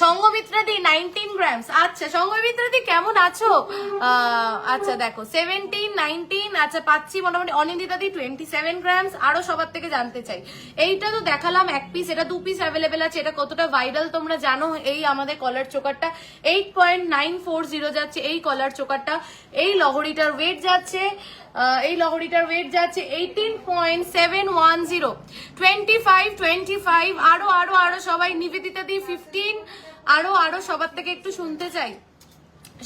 সঙ্গমিত্রা দি 19 গ্রামস। আচ্ছা, সঙ্গমিত্রা দি কেমন আছো? আচ্ছা দেখো 17, 19, আচ্ছা পাচ্ছি মোটামুটি। অনিন্দিতা দি 27 গ্রামস। আরো সবার থেকে জানতে চাই। এইটা তো দেখালাম এক পিস, এটা 2 পিস অ্যাভেলেবেল আছে। এটা কতটা ভাইরাল তোমরা জানো। এই আমাদের কলার চোকারটা 8.940 যাচ্ছে এই কলার চোকারটা। এই লহরিটার ওয়েট যাচ্ছে 18.710। 25 আরো সবাই। নিবেদিতা দি 15। আরো সবার থেকে একটু শুনতে চাই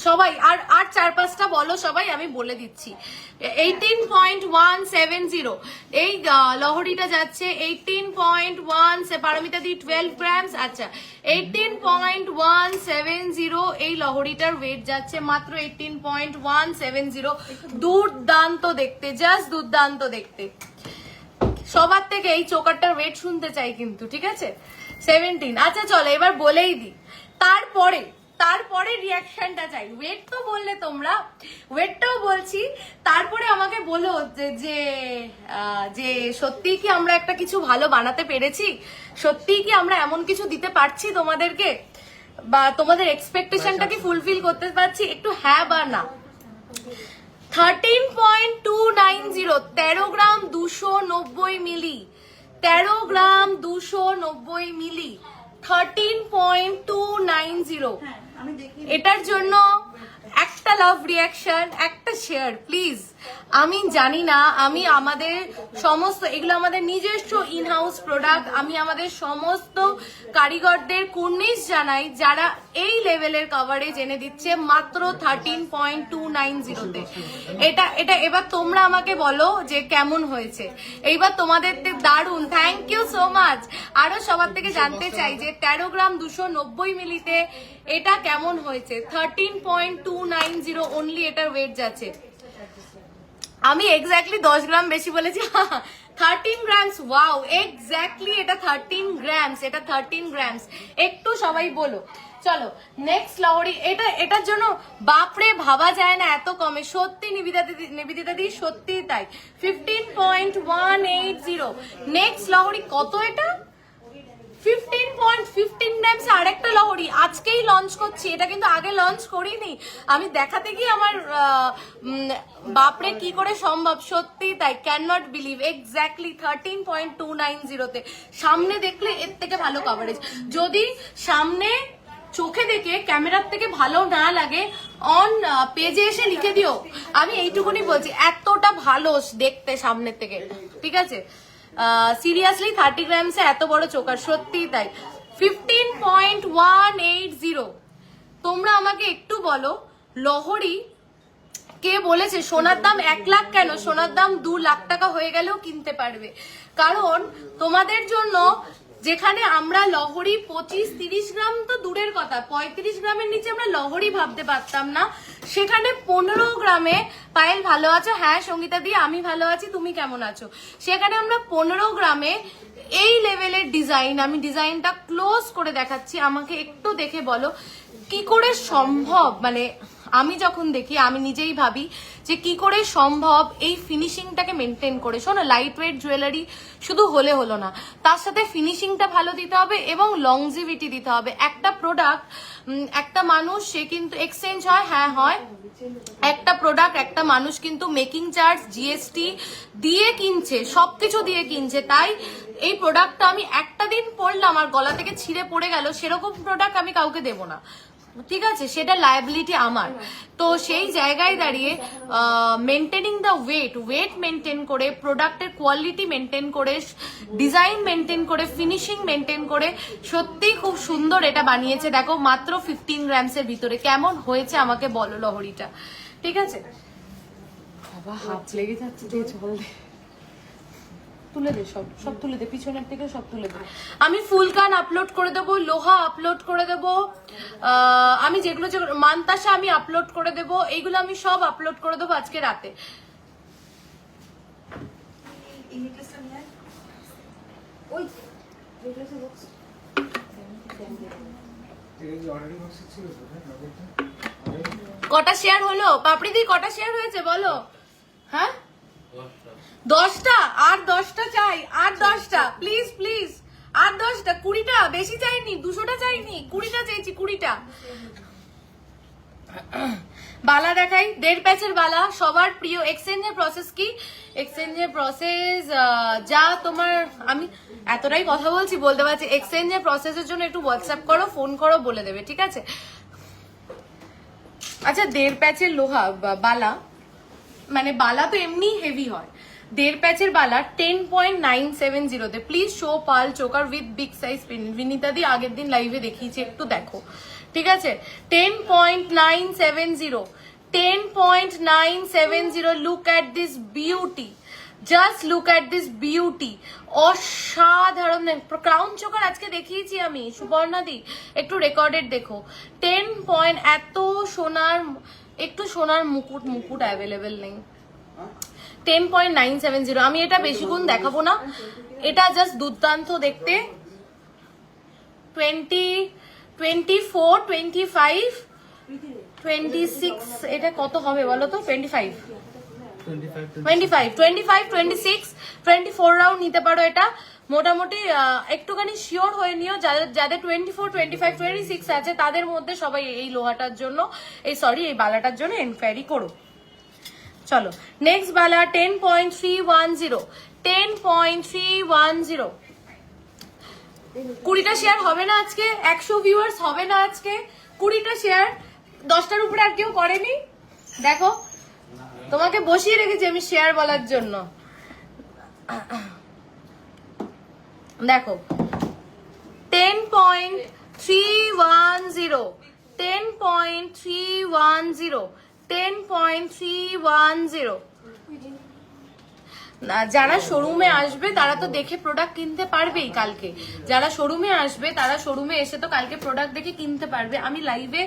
সবাই। আর 4-5টা বলো সবাই, আমি বলে দিচ্ছি। 18.170 এই লহরিটা যাচ্ছে 18.1। পারমিতা দি 12 গ্রামস। আচ্ছা, 18.170 এই লহরিটার ওয়েট যাচ্ছে মাত্র 18.170। দুর্দান্ত দেখতে, জাস্ট দুর্দান্ত দেখতে। সবার থেকে এই চোকারটার ওয়েট শুনতে চাই কিন্তু, ঠিক আছে? 17। আচ্ছা চলো এবার বলেই দি, তারপরে রিয়াকশনটা চাই। ওয়েট তো বললে তোমরা, ওয়েটটাও বলছি, তারপরে আমাকে বলো যে সত্যি কি আমরা একটা কিছু ভালো বানাতে পেরেছি, সত্যি কি আমরা এমন কিছু দিতে পারছি তোমাদেরকে, বা তোমাদের এক্সপেকটেশনটা কি ফুলফিল করতে পারছি, একটু হ্যাঁ বা না। 13.290, 13 গ্রাম 290 মিলি, 13 গ্রাম 290 মিলি, 13.290 এটার জন্য একটা লাভ রিয়াকশন, একটা শেয়ার প্লিজ। আমি জানি না, আমি আমাদের সমস্ত এগুলো আমাদের নিজস্ব ইনহাউস প্রোডাক্ট, আমি আমাদের সমস্ত কারিগরদের কুর্নিশ জানাই যারা এই লেভেলের কভারেজ এনে দিচ্ছে মাত্র 13.290-তে। এটা এটা এবার তোমরা আমাকে বলো যে কেমন হয়েছে। এইবার তোমাদের দারুণ, থ্যাংক ইউ সো মাচ। আরো সবার থেকে জানতে চাই যে 13 গ্রাম 290 মিলিতে এটা কেমন হয়েছে। 13.290 অনলি এটার ওয়েট যাচ্ছে। আমি এক্স্যাক্টলি 10 গ্রাম বেশি বলেছি। 13 গ্রামস, ওয়াও এক্স্যাক্টলি এটা 13 গ্রামস, এটা 13 গ্রামস। একটু সবাই বলো। চলো নেক্সট লাহোরি, এটার জন্য বাপরে ভাবা যায় না এত কমে। সত্যি নিবেদিতা দি সত্যি তাই। 15.180। নেক্সট লাহোরি কত এটা? 15.15 গ্রামস আরেকটা লাহোরি আজকেই লঞ্চ করছি। এটা কিন্তু আগে লঞ্চ করিনি, আমি দেখাতে গিয়ে আমার বাপরে কি করে সম্ভব। সত্যি তাই, ক্যান নট বিলিভ। এক্স্যাক্টলি 13.290-তে। সামনে দেখলে এর থেকে ভালো কভারেজ। যদি সামনে চোখে দেখে ক্যামেরার থেকে ভালো না লাগে, অন পেজে এসে লিখে দিও। আমি এইটুকুনি বলছি, এতটা ভালো দেখতে সামনের থেকে, ঠিক আছে? সিরিয়াসলি 30 গ্রামসে এত বড় চোকার, সত্যি তাই। 15.180। তোমরা আমাকে একটু বলো, লহরি কে বলেছে সোনার দাম 1 লাখ কেন? সোনার দাম 2 লাখ টাকা হয়ে গেলেও কিনতে পারবে। কারণ তোমাদের জন্য যেখানে আমরা লহরি 25-30 গ্রাম তো দূরের কথা, 35 গ্রামের নিচে আমরা লহরি ভাবতে পারতাম না, সেখানে 15 গ্রামে পায়েল ভালো আছো? হ্যাঁ সঙ্গীতা দি আমি ভালো আছি, তুমি কেমন আছো? সেখানে আমরা 15 গ্রামে এই লেভেলের ডিজাইন, আমি ডিজাইনটা ক্লোজ করে দেখাচ্ছি, আমাকে একটু দেখে বলো কি করে সম্ভব। মানে আমি যখন দেখি আমি নিজেই ভাবি যে কি করে সম্ভব এই ফিনিশিংটাকে মেনটেন করে। শোনো, লাইট ওয়েট জুয়েলারি শুধু হলে হলো না, তার সাথে ফিনিশিংটা ভালো দিতে হবে এবং লংজিভিটি দিতে হবে। একটা প্রোডাক্ট, একটা মানুষ সে কিন্তু এক্সচেঞ্জ হয়, হ্যাঁ হয়। একটা প্রোডাক্ট একটা মানুষ কিন্তু মেকিং চার্জ, জিএসটি দিয়ে কিনছে, সবকিছু দিয়ে কিনছে। তাই এই প্রোডাক্টটা আমি একটা দিন পরলাম আর গলা থেকে ছিঁড়ে পড়ে গেল, সেরকম প্রোডাক্ট আমি কাউকে দেবো না, ঠিক আছে? সেটা লায়াবিলিটি আমার। তো সেই জায়গায় দাঁড়িয়ে মেনটেনিং দ্য ওয়েট মেনটেন করে, প্রোডাক্টের কোয়ালিটি মেনটেন করে, ডিজাইন মেনটেন করে, ফিনিশিং মেনটেন করে সত্যিই খুব সুন্দর এটা বানিয়েছে। দেখো মাত্র 15 গ্রামসের ভিতরে কেমন হয়েছে আমাকে বলো লহরিটা, ঠিক আছে? বাবা হাত লেগে যাচ্ছে, জল দে, তুলে দে, সব তুলে দে, পিছনের থেকে সব তুলে দে। আমি ফুলকান আপলোড করে দেবো, লোহা আপলোড করে দেবো, আমি যেগুলো মানতাসা আমি আপলোড করে দেবো, এইগুলো আমি সব আপলোড করে দেবো আজকে রাতে। কটা শেয়ার হলো পাপড়িদি? কটা শেয়ার হয়েছে বলো? হ্যাঁ 10টা, আর 10টা চাই, আর 10টা প্লিজ প্লিজ, আর 10টা, 20টা, বেশি চাইনি, 200টা চাইনি, 20টা চাইছি, 20টা। বালা দেখাই, 1.5 প্যাচের বালা, সবার প্রিয়। এক্সচেঞ্জের প্রসেস কি? এক্সচেঞ্জের প্রসেস যা তোমার, আমি এতটাই কথা বলছি বলতে পারছি। এক্সচেঞ্জের প্রসেসের জন্য একটু হোয়াটসঅ্যাপ করো, ফোন করো, বলে দেবে, ঠিক আছে? আচ্ছা 1.5 প্যাচের লোহা বালা, মানে বালা তো এমনি হেভি হয়, 1.5 প্যাচের বালা 10.970-তে। প্লিজ শো পাল choker with big size print. Binita দি আগের দিন লাইভে দেখিয়েছি, একটু দেখো, ঠিক আছে? 10.970, 10.970। Look at this beauty, just look at this beauty, অসাধারণ। ক্রাউন চোকার আজকে দেখিয়েছি আমি, সুবর্ণা দি একটু রেকর্ডেড দেখো। 10 পয়েন্ট, এত সোনার, একটু সোনার মুকুট অ্যাভেলেবেল নেই। 10.970। আমি এটা বেশিক্ষণ দেখাবো না, এটা জাস্ট দুর্দান্ত দেখতে। 20, 24, 25, 26, এটা কত হবে বলো তো? 25, 26, 24 রাউন্ড নিতে পারো। এটা মোটামুটি একটুখানি শিওর হয়ে নিও, যাদের 24, 25, 26 আছে তাদের মধ্যে সবাই এই লোহাটার জন্য, এই বালাটার জন্য এনকোয়ারি করো। চলো নেক্সট বালা 10.310, 10.310। 20টা শেয়ার হবে না আজকে, 100 ভিউয়ার্স হবে না আজকে, 20টা শেয়ার, 10টার উপরে আর কেউ করেনি। দেখো তোমাকে বসিয়ে রেখেছি আমি শেয়ার বলার জন্য। দেখো 10.310, 10.310, 10.310। যারা শোরুমে আসবে তারা তো দেখে প্রোডাক্ট কিনতে পারবেই কালকে, যারা শোরুমে আসবে তারা শোরুমে এসে তো কালকে প্রোডাক্ট দেখে কিনতে পারবে। আমি লাইভে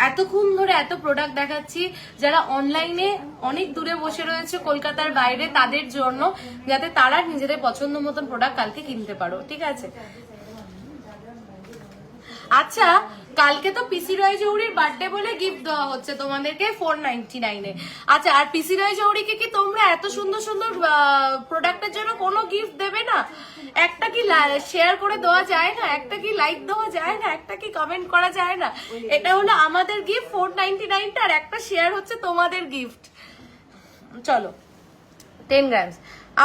এতক্ষণ ধরে এত প্রোডাক্ট দেখাচ্ছি, যারা অনলাইনে অনেক দূরে বসে রয়েছে কলকাতার বাইরে তাদের জন্য, যাতে তারা নিজেদের পছন্দ মতন প্রোডাক্ট কালকে কিনতে পারো, ঠিক আছে? আচ্ছা, কালকে তো পিসি রয় জৌহরির বার্থডে বলে গিফট দেওয়া হচ্ছে তোমাদেরকে 499-এ। আচ্ছা, আর পিসি রয় জৌহরিকে কি তোমরা এত সুন্দর সুন্দর প্রোডাক্টের জন্য কোনো গিফট দেবে না? একটা কি শেয়ার করে দেওয়া যায় না? একটা কি লাইক দেওয়া যায় না? একটা কি কমেন্ট করা যায় না? এটা হলো আমাদের গিফট 499টা, আর একটা শেয়ার হচ্ছে তোমাদের গিফট। চলো 10 গ্রামস।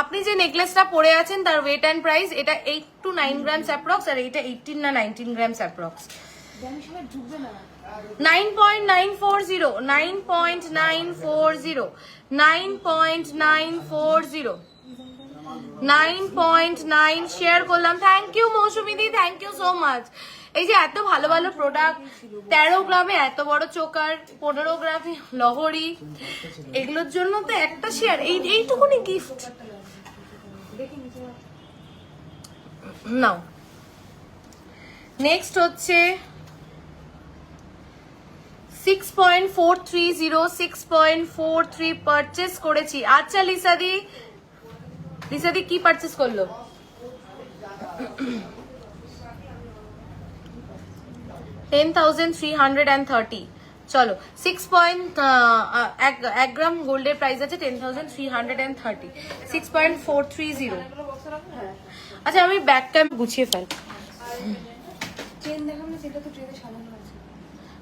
আপনি যে নেকলেসটা পরে আছেন তার ওয়েট অ্যান্ড প্রাইস, এটা 8 to 9 গ্রামস অ্যাপ্রক্স, আর এটা 18 না 19 গ্রামস অ্যাপ্রক্স। 9.940, 9.940, 9.940, 9.9 শেয়ার করলাম। থ্যাংক ইউ মৌসুমিদি, থ্যাংক ইউ সো মাচ। এই যে এত ভালো ভালো প্রোডাক্ট, 13 গ্রামে এত বড় চোকার, 15 গ্রামে লহরি, এগুলোর জন্য তো একটা শেয়ার, এইটুকুনি গিফট নাও। নেক্সট হচ্ছে 6.430, 6.43 পারচেস করেছি। আচ্ছা লিসাদি, লিসাদি কি পারচেস করলো? 10,330। চলো 1 গ্রাম গোল্ডের প্রাইস আছে 10,330, 6.430। আচ্ছা আমি ব্যাগটা গুছিয়ে ফেল।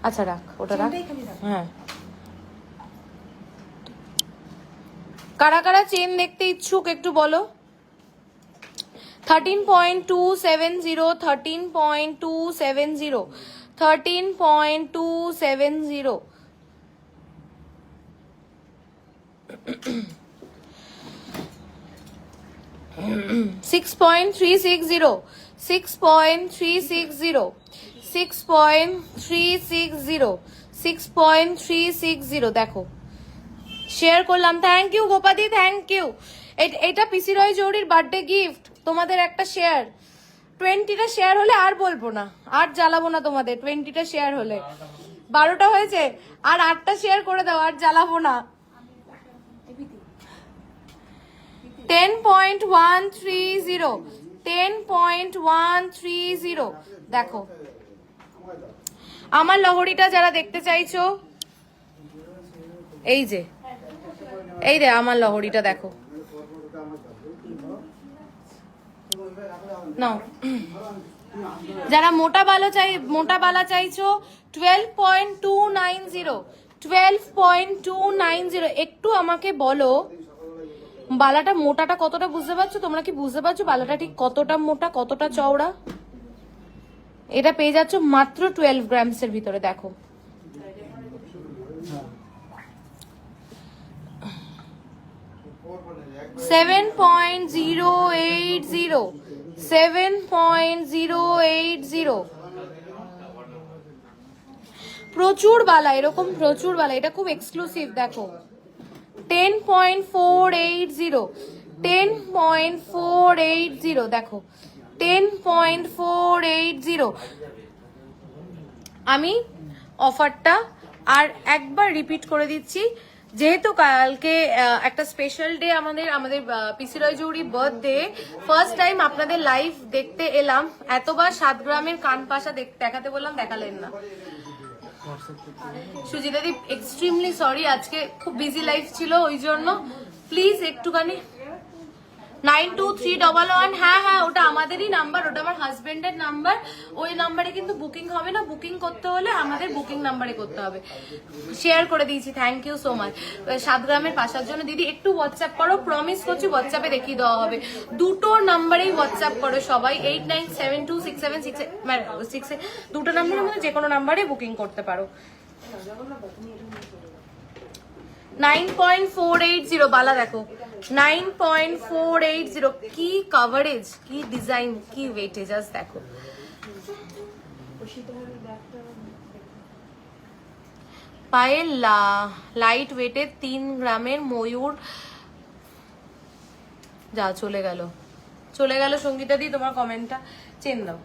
আচ্ছা রাখ, ওটা রাখ। হ্যাঁ, কারা কারা চেন দেখতে ইচ্ছুক একটু বলো। 13.270, 13.270, 13.270। 6.360, 6.360, 6.360, 6.360। দেখো শেয়ার করলাম। থ্যাংক ইউ গোপাদি, থ্যাংক ইউ। এটা পিসি রয় জৌহরির বার্থডে গিফট, তোমাদের একটা শেয়ার। 20টা শেয়ার হলে আর বলবো না, আর জ্বালাবো না তোমাদের। 20টা শেয়ার হলে, 12টা হয়েছে, আর 8টা শেয়ার করে দাও, আর জ্বালাবো না। 10.130, 10.130। দেখো আমার লহরিটা যারা দেখতে চাইছো, এই যে এই রে আমার লহরিটা দেখো নাও। যারা মোটা বালা চাইছো 12.290, 12.290। একটু আমাকে বলো বালাটা মোটাটা কতটা বুঝতে পারছো? তোমরা কি বুঝতে পারছো বালাটা ঠিক কতটা মোটা, কতটা চওড়া? এটা পেয়ে যাচ্ছ মাত্র 12 গ্রামস এর ভিতরে। দেখো $7.080, $7.080। প্রচুর বালা, এরকম প্রচুর বালা, এটা খুব এক্সক্লুসিভ। দেখো 10.480, 10.480। দেখো 10.480। আমি অফারটা আর একবার রিপিট করে দিচ্ছি, যেহেতু কালকে একটা স্পেশাল ডে, আমাদের পিসি রয় জৌহরি বার্থডে। ফার্স্ট টাইম আপনাদের লাইভ দেখতে এলাম, এতবার 7 গ্রামের কান পাশা দেখাতে বললাম, দেখালেন না। সুজিতাদি এক্সট্রিমলি সরি, আজকে খুব বিজি লাইফ ছিল ওই জন্য। প্লিজ একটুখানি 923111, হ্যাঁ হ্যাঁ ওটা আমাদেরই নাম্বার, ওটা আমার হাজবেন্ডের নাম্বার। ওই নাম্বারে কিন্তু বুকিং হবে না, বুকিং করতে হলে আমাদের বুকিং নাম্বারে করতে হবে। শেয়ার করে দিয়েছি, থ্যাংক ইউ সো মাচ। 7 গ্রামের পাশার জন্য দিদি একটু হোয়াটসঅ্যাপ করো, প্রমিস করছি হোয়াটসঅ্যাপে দেখিয়ে দেওয়া হবে। দুটো নাম্বারেই হোয়াটসঅ্যাপ করো সবাই, 89726766, দুটো নাম্বারের মধ্যে যে কোনো নাম্বারে বুকিং করতে পারো। 9.480 বালা দেখো, 9.480, কি কাভারেজ, কি ডিজাইন, কি ওয়েটেজ দেখো। পায়ের লাইট ওয়েটের 3 গ্রামের ময়ূর। যা চলে গেল সঙ্গীতা দি, তোমার কমেন্টটা চেন দাও।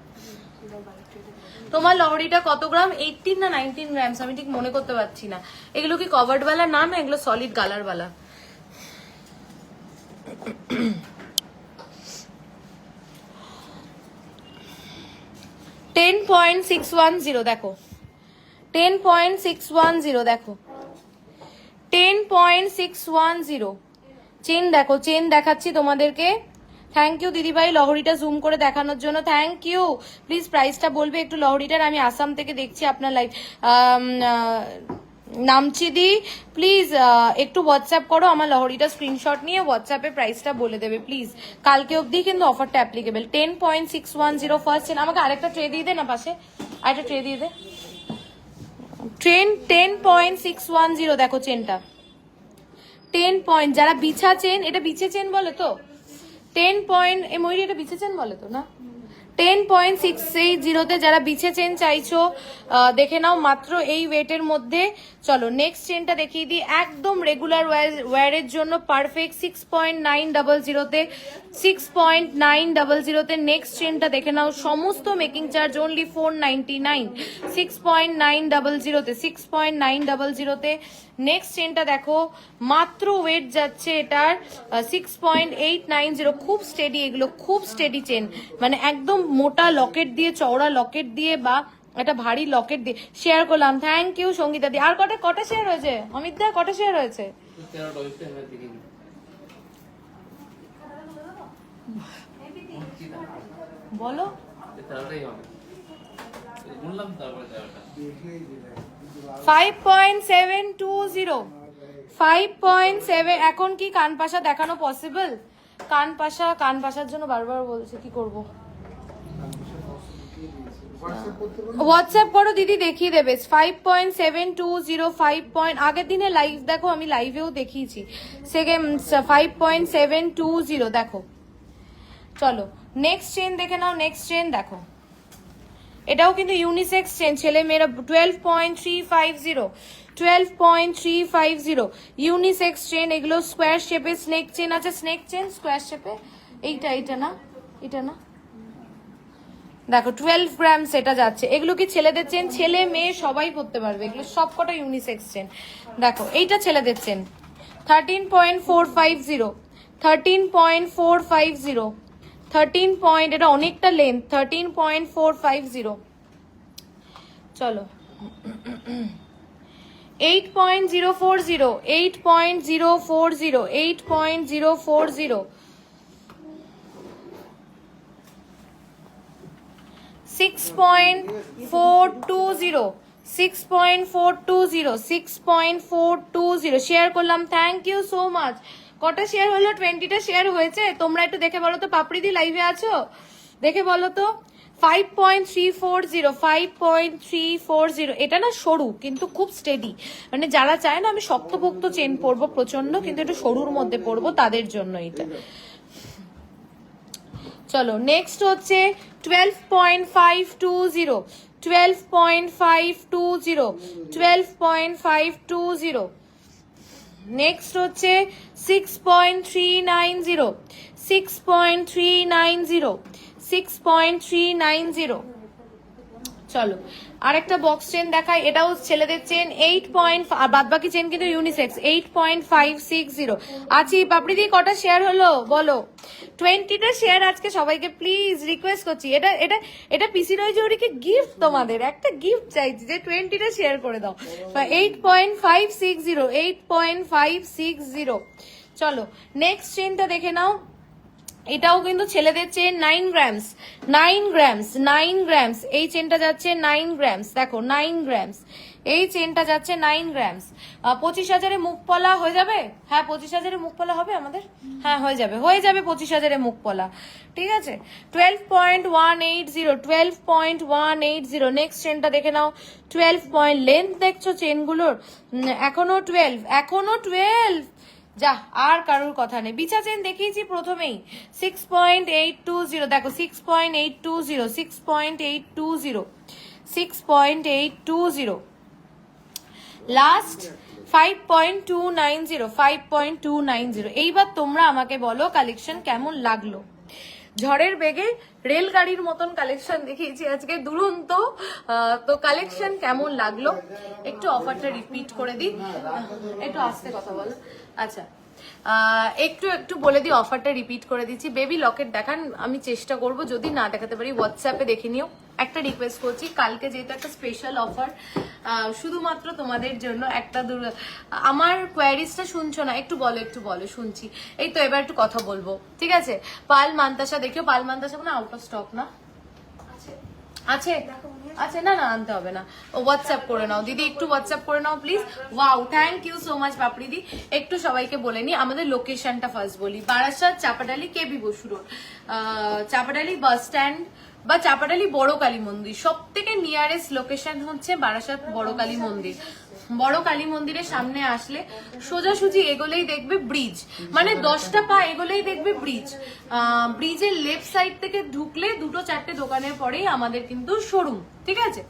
তোমার লহরিটা কত গ্রাম? 18 না 19 গ্রামস, আমি ঠিক মনে করতে পারছি না। এগুলো কি কভার্ড বালা না, না এগুলো সলিড গালার বালা? 10.610 দেখো, 10.610 দেখো, 10.610 চেন দেখো, চেন দেখাচ্ছি তোমাদেরকে। থ্যাংক ইউ দিদিভাই লহরিটা জুম করে দেখানোর জন্য, থ্যাংক ইউ। প্লিজ প্রাইসটা বলবে একটু লহরিটার, আমি আসাম থেকে দেখছি আপনার লাইভ। নামছি দি, প্লিজ একটু হোয়াটসঅ্যাপ করো, আমার লহরিটা স্ক্রিনশট নিয়ে হোয়াটসঅ্যাপে প্রাইসটা বলে দেবে প্লিজ। কালকে অবধি কিন্তু অফারটা অ্যাপ্লিকেবল। 10.610 first chain. আমাকে আরেকটা ট্রে দিয়ে দে না পাশে, আরেকটা ট্রে দিয়ে দে। 10.610 দেখো চেনটা, 10 পয়েন্ট। যারা বিছা চেন, এটা বিছে চেন বলে তো, 10 পয়েন্ট। এই ময়ূরী এটা বিছে চেন বলে তো না? 10.680 যারা বিছে চেন চাইছো দেখে নাও, মাত্র এই ওয়েটের মধ্যে। চলো নেক্সট চেনটা দেখিয়ে দিই, একদম রেগুলার ওয়্যারের জন্য পারফেক্ট। 6.900 6.900 নেক্সট চেনটা দেখে নাও, সমস্ত মেকিং চার্জ অনলি 499। 6.900 6.900 নেক্সট চেনটা দেখো, মাত্র ওয়েট যাচ্ছে এটার 6.890। খুব স্টেডি, এগুলো খুব স্টেডি চেন, মানে একদম মোটা লকেট দিয়ে, চওড়া লকেট দিয়ে বা একটা ভারী লকেট দিয়ে। শেয়ার করলাম, থ্যাংক ইউ সঙ্গীতা দি। আর কটা শেয়ার হয়েছে অমিত দা, কটা শেয়ার হয়েছে? বলো। 5.720 5.7। এখন কি কানপাশা দেখানো পসিবল? কানপাশার জন্য বারবার বলছে, কি করব? হোয়াটসঅ্যাপ করো দিদি, দেখিয়ে দেবে। 5.720 5 আগের দিনে লাইভ দেখো, আমি লাইভেও দেখিয়েছি। 5.720 দেখো। চলো নেক্সট চেন দেখে নাও, নেক্সট চেন দেখো, এটাও কিন্তু ইউনিসেক্স চেন, ছেলে মেয়েরা। 12.350 ইউনিসেক্স চেন, এগুলো স্কোয়ার শেপে স্নেক চেন আছে, স্নেক চেন স্কোয়ার শেপে। এইটা না, এটা না, দেখো 12 গ্রাম সেটা যাচ্ছে। এগুলো কি ছেলেদের চেন? ছেলে মেয়ে সবাই পড়তে পারবে, এগুলো সব কটা ইউনিসেক্স চেন। দেখো এইটা ছেলেদের চেন, 13.450 13.450 13 পয়েন্ট, এটা অনেকটা লেন্থ, 13.450। চলো 8.040 8.040 8.040 6.420 6.420 6.420 শেয়ার করলাম, থ্যাংক ইউ সো মাচ। কটা শেয়ার হলো? 20টা শেয়ার হয়েছে। তোমরা একটু দেখে বলো তো, পাপড়িদি লাইভে আছো? দেখে বলো তো। 5.340 5.340 এটা না সরু কিন্তু খুব স্টেডি, মানে যারা চায় না আমি শক্তপোক্ত চেন পরবো প্রচন্ড, কিন্তু একটু সরুর মধ্যে পরবো, তাদের জন্য এটা। চলো নেক্সট হচ্ছে 12.520 12.520 12.520 নেক্সট হচ্ছে 6.390 6.390 6.390। চলো আরেকটা বক্স চেন দেখাই, এটাও ছেলেদের চেন। 8 পয়েন্ট, আর বাদ বাকি চেন কিন্তু ইউনিসেক্স। 8.560 আছি। পাপড়ি দিয়ে কটা শেয়ার হলো বলো? 20টা শেয়ার আজকে সবাইকে প্লিজ রিকোয়েস্ট করছি। এটা এটা এটা পিসি রয় জৌরিকে গিফট, তোমাদের একটা গিফট চাইছি যে 20টা শেয়ার করে দাও। 8.560 8.560। চলো নেক্সট চেনটা দেখে নাও, এটাও কিন্তু ছেলেদের চেন 9 গ্রামস 9 গ্রামস এই চেনটা যাচ্ছে 9 গ্রামস দেখো 9 গ্রামস এই চেনটা যাচ্ছে 9 গ্রামস 25,000-এ মুখ পলা হয়ে যাবে হ্যাঁ 25,000-এ মুখ পলা হবে আমাদের হ্যাঁ হয়ে যাবে 25,000-এ মুখ পলা ঠিক আছে 12.180 নেক্সট চেনটা দেখে নাও 12 পয়েন্ট লেন্থ দেখছো চেনগুলোর এখনো 12 যা আর কারোর কথা নেই বিছা চেন দেখিয়েছি প্রথমেই 6.820 দেখো 6.820 লাস্ট 5.290 এইবার তোমরা আমাকে বলো কালেকশন কেমন লাগলো ঝড়ের বেগে রেলগাড়ির মতন কালেকশন দেখিয়েছি আজকে দুরন্ত তো কালেকশন কেমন লাগলো একটু অফারটা রিপিট করে দিই একটু আস্তে কথা বলো আচ্ছা একটু বলে দিই অফারটা রিপিট করে দিচ্ছি বেবি লকেট দেখান আমি চেষ্টা করব যদি না দেখাতে পারি হোয়াটসঅ্যাপে দেখে নিও একটা রিকোয়েস্ট করছি কালকে যেহেতু একটা স্পেশাল অফার শুধুমাত্র তোমাদের জন্য একটা আমার কোয়ারিজটা শুনছো না একটু বলো শুনছি এই তো এবার একটু কথা বলবো ঠিক আছে পাল মান্তাসা দেখিও পাল মান্তাসা মানে আউট অফ স্টক না আছে আচ্ছা না আনতে হবে না হোয়াটসঅ্যাপ করে নাও দিদি একটু হোয়াটসঅ্যাপ করে নাও please wow thank you so much পাপড়িদি একটু সবাইকে বলে নি আমাদের লোকেশনটা ফার্স্ট বলি Barasat Chapadali KB Basu road Chapadali bus stand বা চাপাডালি বড় কালী মন্দির সব থেকে নিয়ারেস্ট লোকেশন হচ্ছে বারাসাত বড় কালী মন্দির বড় কালী মন্দিরের সামনে আসলে সোজাসুজি এগোলেই দেখবে ব্রিজ মানে 10টা পা এগোলেই দেখবে ব্রিজ ব্রিজের লেফট সাইড থেকে ঢুকলে 2-4টে দোকানের পরেই আমাদের কিন্তু শোরুম ঠিক আছে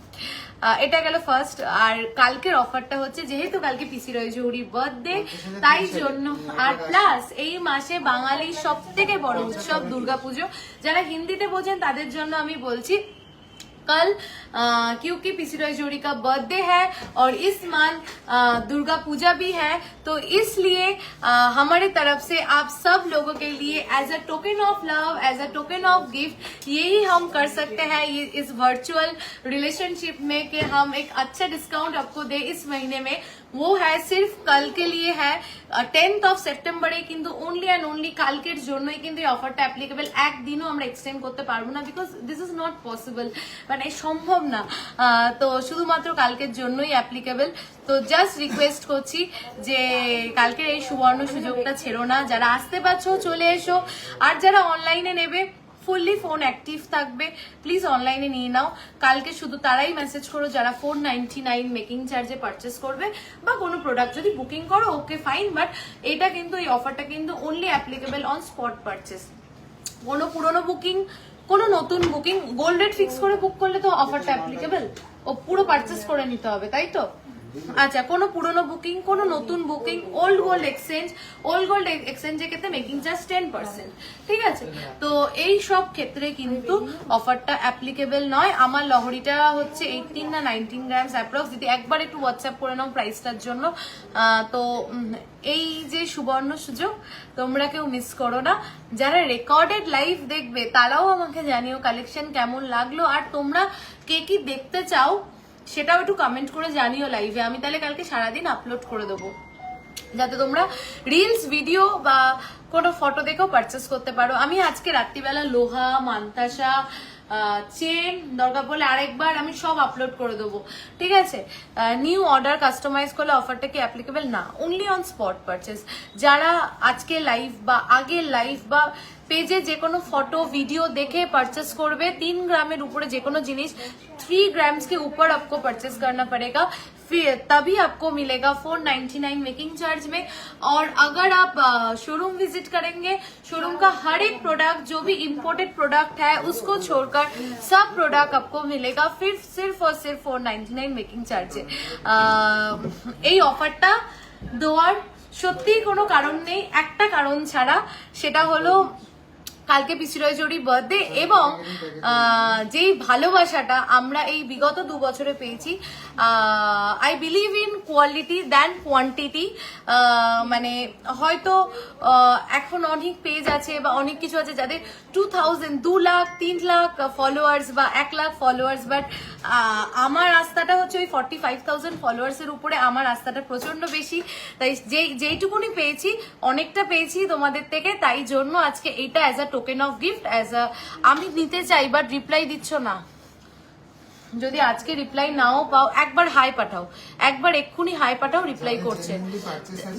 এটা গেল ফার্স্ট আর কালকের অফারটা হচ্ছে যেহেতু কালকে পিসি রয় জৌহরির বার্থডে তাই জন্য আর প্লাস এই মাসে বাঙালির সব থেকে বড় উৎসব দুর্গাপুজো যারা হিন্দিতে বোঝেন তাদের জন্য আমি বলছি कल क्योंकि पीसी रॉय जोड़ी का बर्थडे है और इस मंथ दुर्गा पूजा भी है तो इसलिए हमारे तरफ से आप सब लोगों के लिए as a token of love as a token of gift यही हम कर सकते हैं ये इस वर्चुअल रिलेशनशिप में कि हम एक अच्छा डिस्काउंट आपको दे इस महीने में वो है सिर्फ कल के लिए है 10th ऑफ सेप्टेम्बरे কিন্তু only and only কালকের জন্যই কিন্তু এই অফারটা অ্যাপ্লিকেবল একদিনও আমরা এক্সটেন্ড করতে পারবো না because this is not possible মানে সম্ভব না তো শুধুমাত্র কালকের জন্যই অ্যাপ্লিকেবল তো জাস্ট রিকোয়েস্ট করছি যে কালকের এই সুবর্ণ সুযোগটা ছেড়ো না যারা আসতে পারছো চলে এসো আর যারা অনলাইনে নেবে ফুললি ফোন অ্যাক্টিভ থাকবে প্লিজ অনলাইনে নিয়ে নাও কালকে শুধু তারাই মেসেজ করো যারা 499 মেকিং চার্জে পারচেস করবে বা কোনো প্রোডাক্ট যদি বুকিং করো ওকে ফাইন বাট এটা কিন্তু এই অফারটা কিন্তু only applicable on spot purchase কোনো পুরনো বুকিং কোনো নতুন বুকিং গোল্ড রেট ফিক্স করে বুক করলে তো অফারটা অ্যাপ্লিকেবল ও পুরো পারচেস করে নিতে হবে তাই তো আচ্ছা কোনো পুরনো বুকিং কোনো নতুন বুকিং ওল্ড গোল্ড এক্সচেঞ্জের ক্ষেত্রে মেকিং চার্জ 10% ঠিক আছে তো এই সব ক্ষেত্রে কিন্তু অফারটা অ্যাপ্লিকেবল নয় আমার লহরিটা হচ্ছে 18 না 19 গ্রামস অ্যাপ্রক্স যদি একবার একটু হোয়াটসঅ্যাপ করে নাও প্রাইসটার জন্য তো এই যে সুবর্ণ সুযোগ তোমরা কেউ মিস করো না যারা রেকর্ডেড লাইভ দেখবে তারাও আমাকে জানিও কালেকশন কেমন লাগলো আর তোমরা কে কি দেখতে চাও সেটাও একটু কমেন্ট করে জানিও লাইভে আমি তাহলে কালকে সারাদিন আপলোড করে দেবো যাতে তোমরা রিলস ভিডিও বা কোনো ফটো দেখেও পারচেস করতে পারো আমি আজকে রাত্রিবেলা লোহা মান্তাসা চেন দরকার পড়লে আরেকবার আমি সব আপলোড করে দেবো ঠিক আছে নিউ অর্ডার কাস্টমাইজ করলে অফারটা কি অ্যাপ্লিকেবল না অনলি অন স্পট পারচেস যারা আজকে লাইভ বা আগের লাইভ বা पेजे जे कोनो फोटो वीडियो देखे परचेस करवे 3 ग्रामेर ऊपर जे कोनो जिनिस 3 ग्राम्स के ऊपर आपको परचेस करना पड़ेगा फिर तभी आपको मिलेगा 499 मेकिंग चार्ज में और अगर आप शोरूम विजिट करेंगे शोरूम का हर एक प्रोडक्ट जो भी इम्पोर्टेड प्रोडक्ट है उसको छोड़कर सब प्रोडक्ट आपको मिलेगा फिर सिर्फ और सिर्फ 499 मेकिंग चार्ज এই অফারটা দেওয়ার সত্যি কোনো কারণ নেই একটা কারণ ছাড়া সেটা হলো কালকে পিসি রয় জৌহরির বার্থডে এবং যেই ভালোবাসাটা আমরা এই বিগত 2 বছরে পেয়েছি I believe in quality than quantity মানে হয়তো এখন অনেক পেজ আছে বা অনেক কিছু আছে যাদের 2000 2 লাখ 3 লাখ ফলোয়ার্স বা 1 লাখ ফলোয়ার্স বাট আমার রাস্তাটা হচ্ছে ওই 45,000 ফলোয়ার্সের উপরে আমার রাস্তাটা প্রচন্ড বেশি তাই যেইটুকুনি পেয়েছি অনেকটা পেয়েছি তোমাদের থেকে তাই জন্য আজকে এটা as a token of gift as a, আমি নিতে চাই বাট রিপ্লাই দিচ্ছ না। যদি আজকে রিপ্লাই নাও পাও একবার হাই পাঠাও, একবার এক্ষুনি হাই পাঠাও, রিপ্লাই করছে।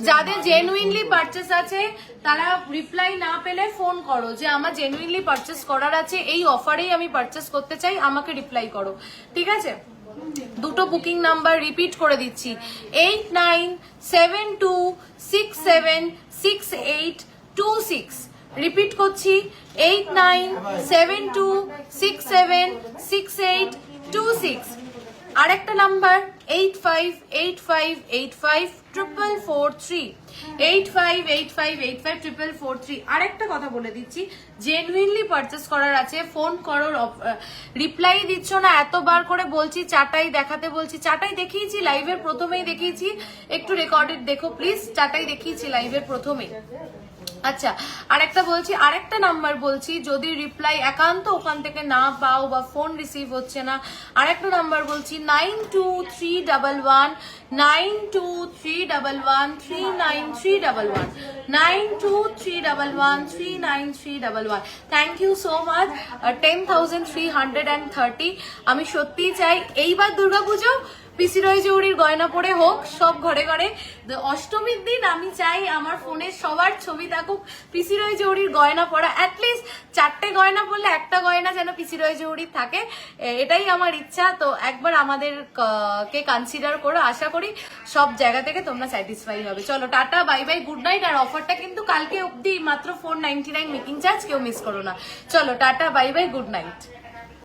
যাদের জেনুইনলি পারচেস আছে তারা রিপ্লাই না পেলে ফোন করো যে আমার জেনুইনলি পারচেস করার আছে, এই অফারেই আমি পারচেস করতে চাই, আমাকে রিপ্লাই করো, ঠিক আছে? দুটো বুকিং নাম্বার রিপিট করে দিচ্ছি, 8972676826। রিপিট করছি, 8972676826। আরেকটা নাম্বার 8585854443, 8585854443। আরেকটা কথা বলে দিচ্ছি, জেনুইনলি পারচেস করার আছে ফোন করো, রিপ্লাই দিচ্ছ না, এতবার করে বলছি, চাটাই দেখাতে বলছি, চাটাই দেখিয়েছি লাইভের প্রথমেই দেখিয়েছি, একটু রেকর্ডেড দেখো প্লিজ, চাটাই দেখিয়েছি লাইভের প্রথমেই। আচ্ছা, আরেকটা বলছি, আরেকটা নাম্বার বলছি, যদি রিপ্লাই একান্ত ওখান থেকে না পাও বা ফোন রিসিভ হচ্ছে না, আরেকটা নাম্বার বলছি 923193113931 9231139311। Thank you so much, 10,330। আমি সত্যিই চাই এইবার দুর্গাপুজো পিসি রয় জৌড়ির গয়না পরে হোক সব ঘরে ঘরে। অষ্টমীর দিন আমি চাই আমার ফোনে সবার ছবি থাকুক পিসি রয় জৌড়ির গয়না পরা, অ্যাটলিস্ট 4টে গয়না পরলে একটা গয়না যেন পিসি রয় জৌড়ির থাকে, এটাই আমার ইচ্ছা। তো একবার আমাদের কে কনসিডার করো, আশা করি সব জায়গা থেকে তোমরা স্যাটিসফাই হবে। চলো tata, bye bye, good night. আর অফারটা কিন্তু কালকে অবধি, মাত্র 499 মেকিং চার্জ, কেউ মিস করো না। চলো tata, bye bye, good night.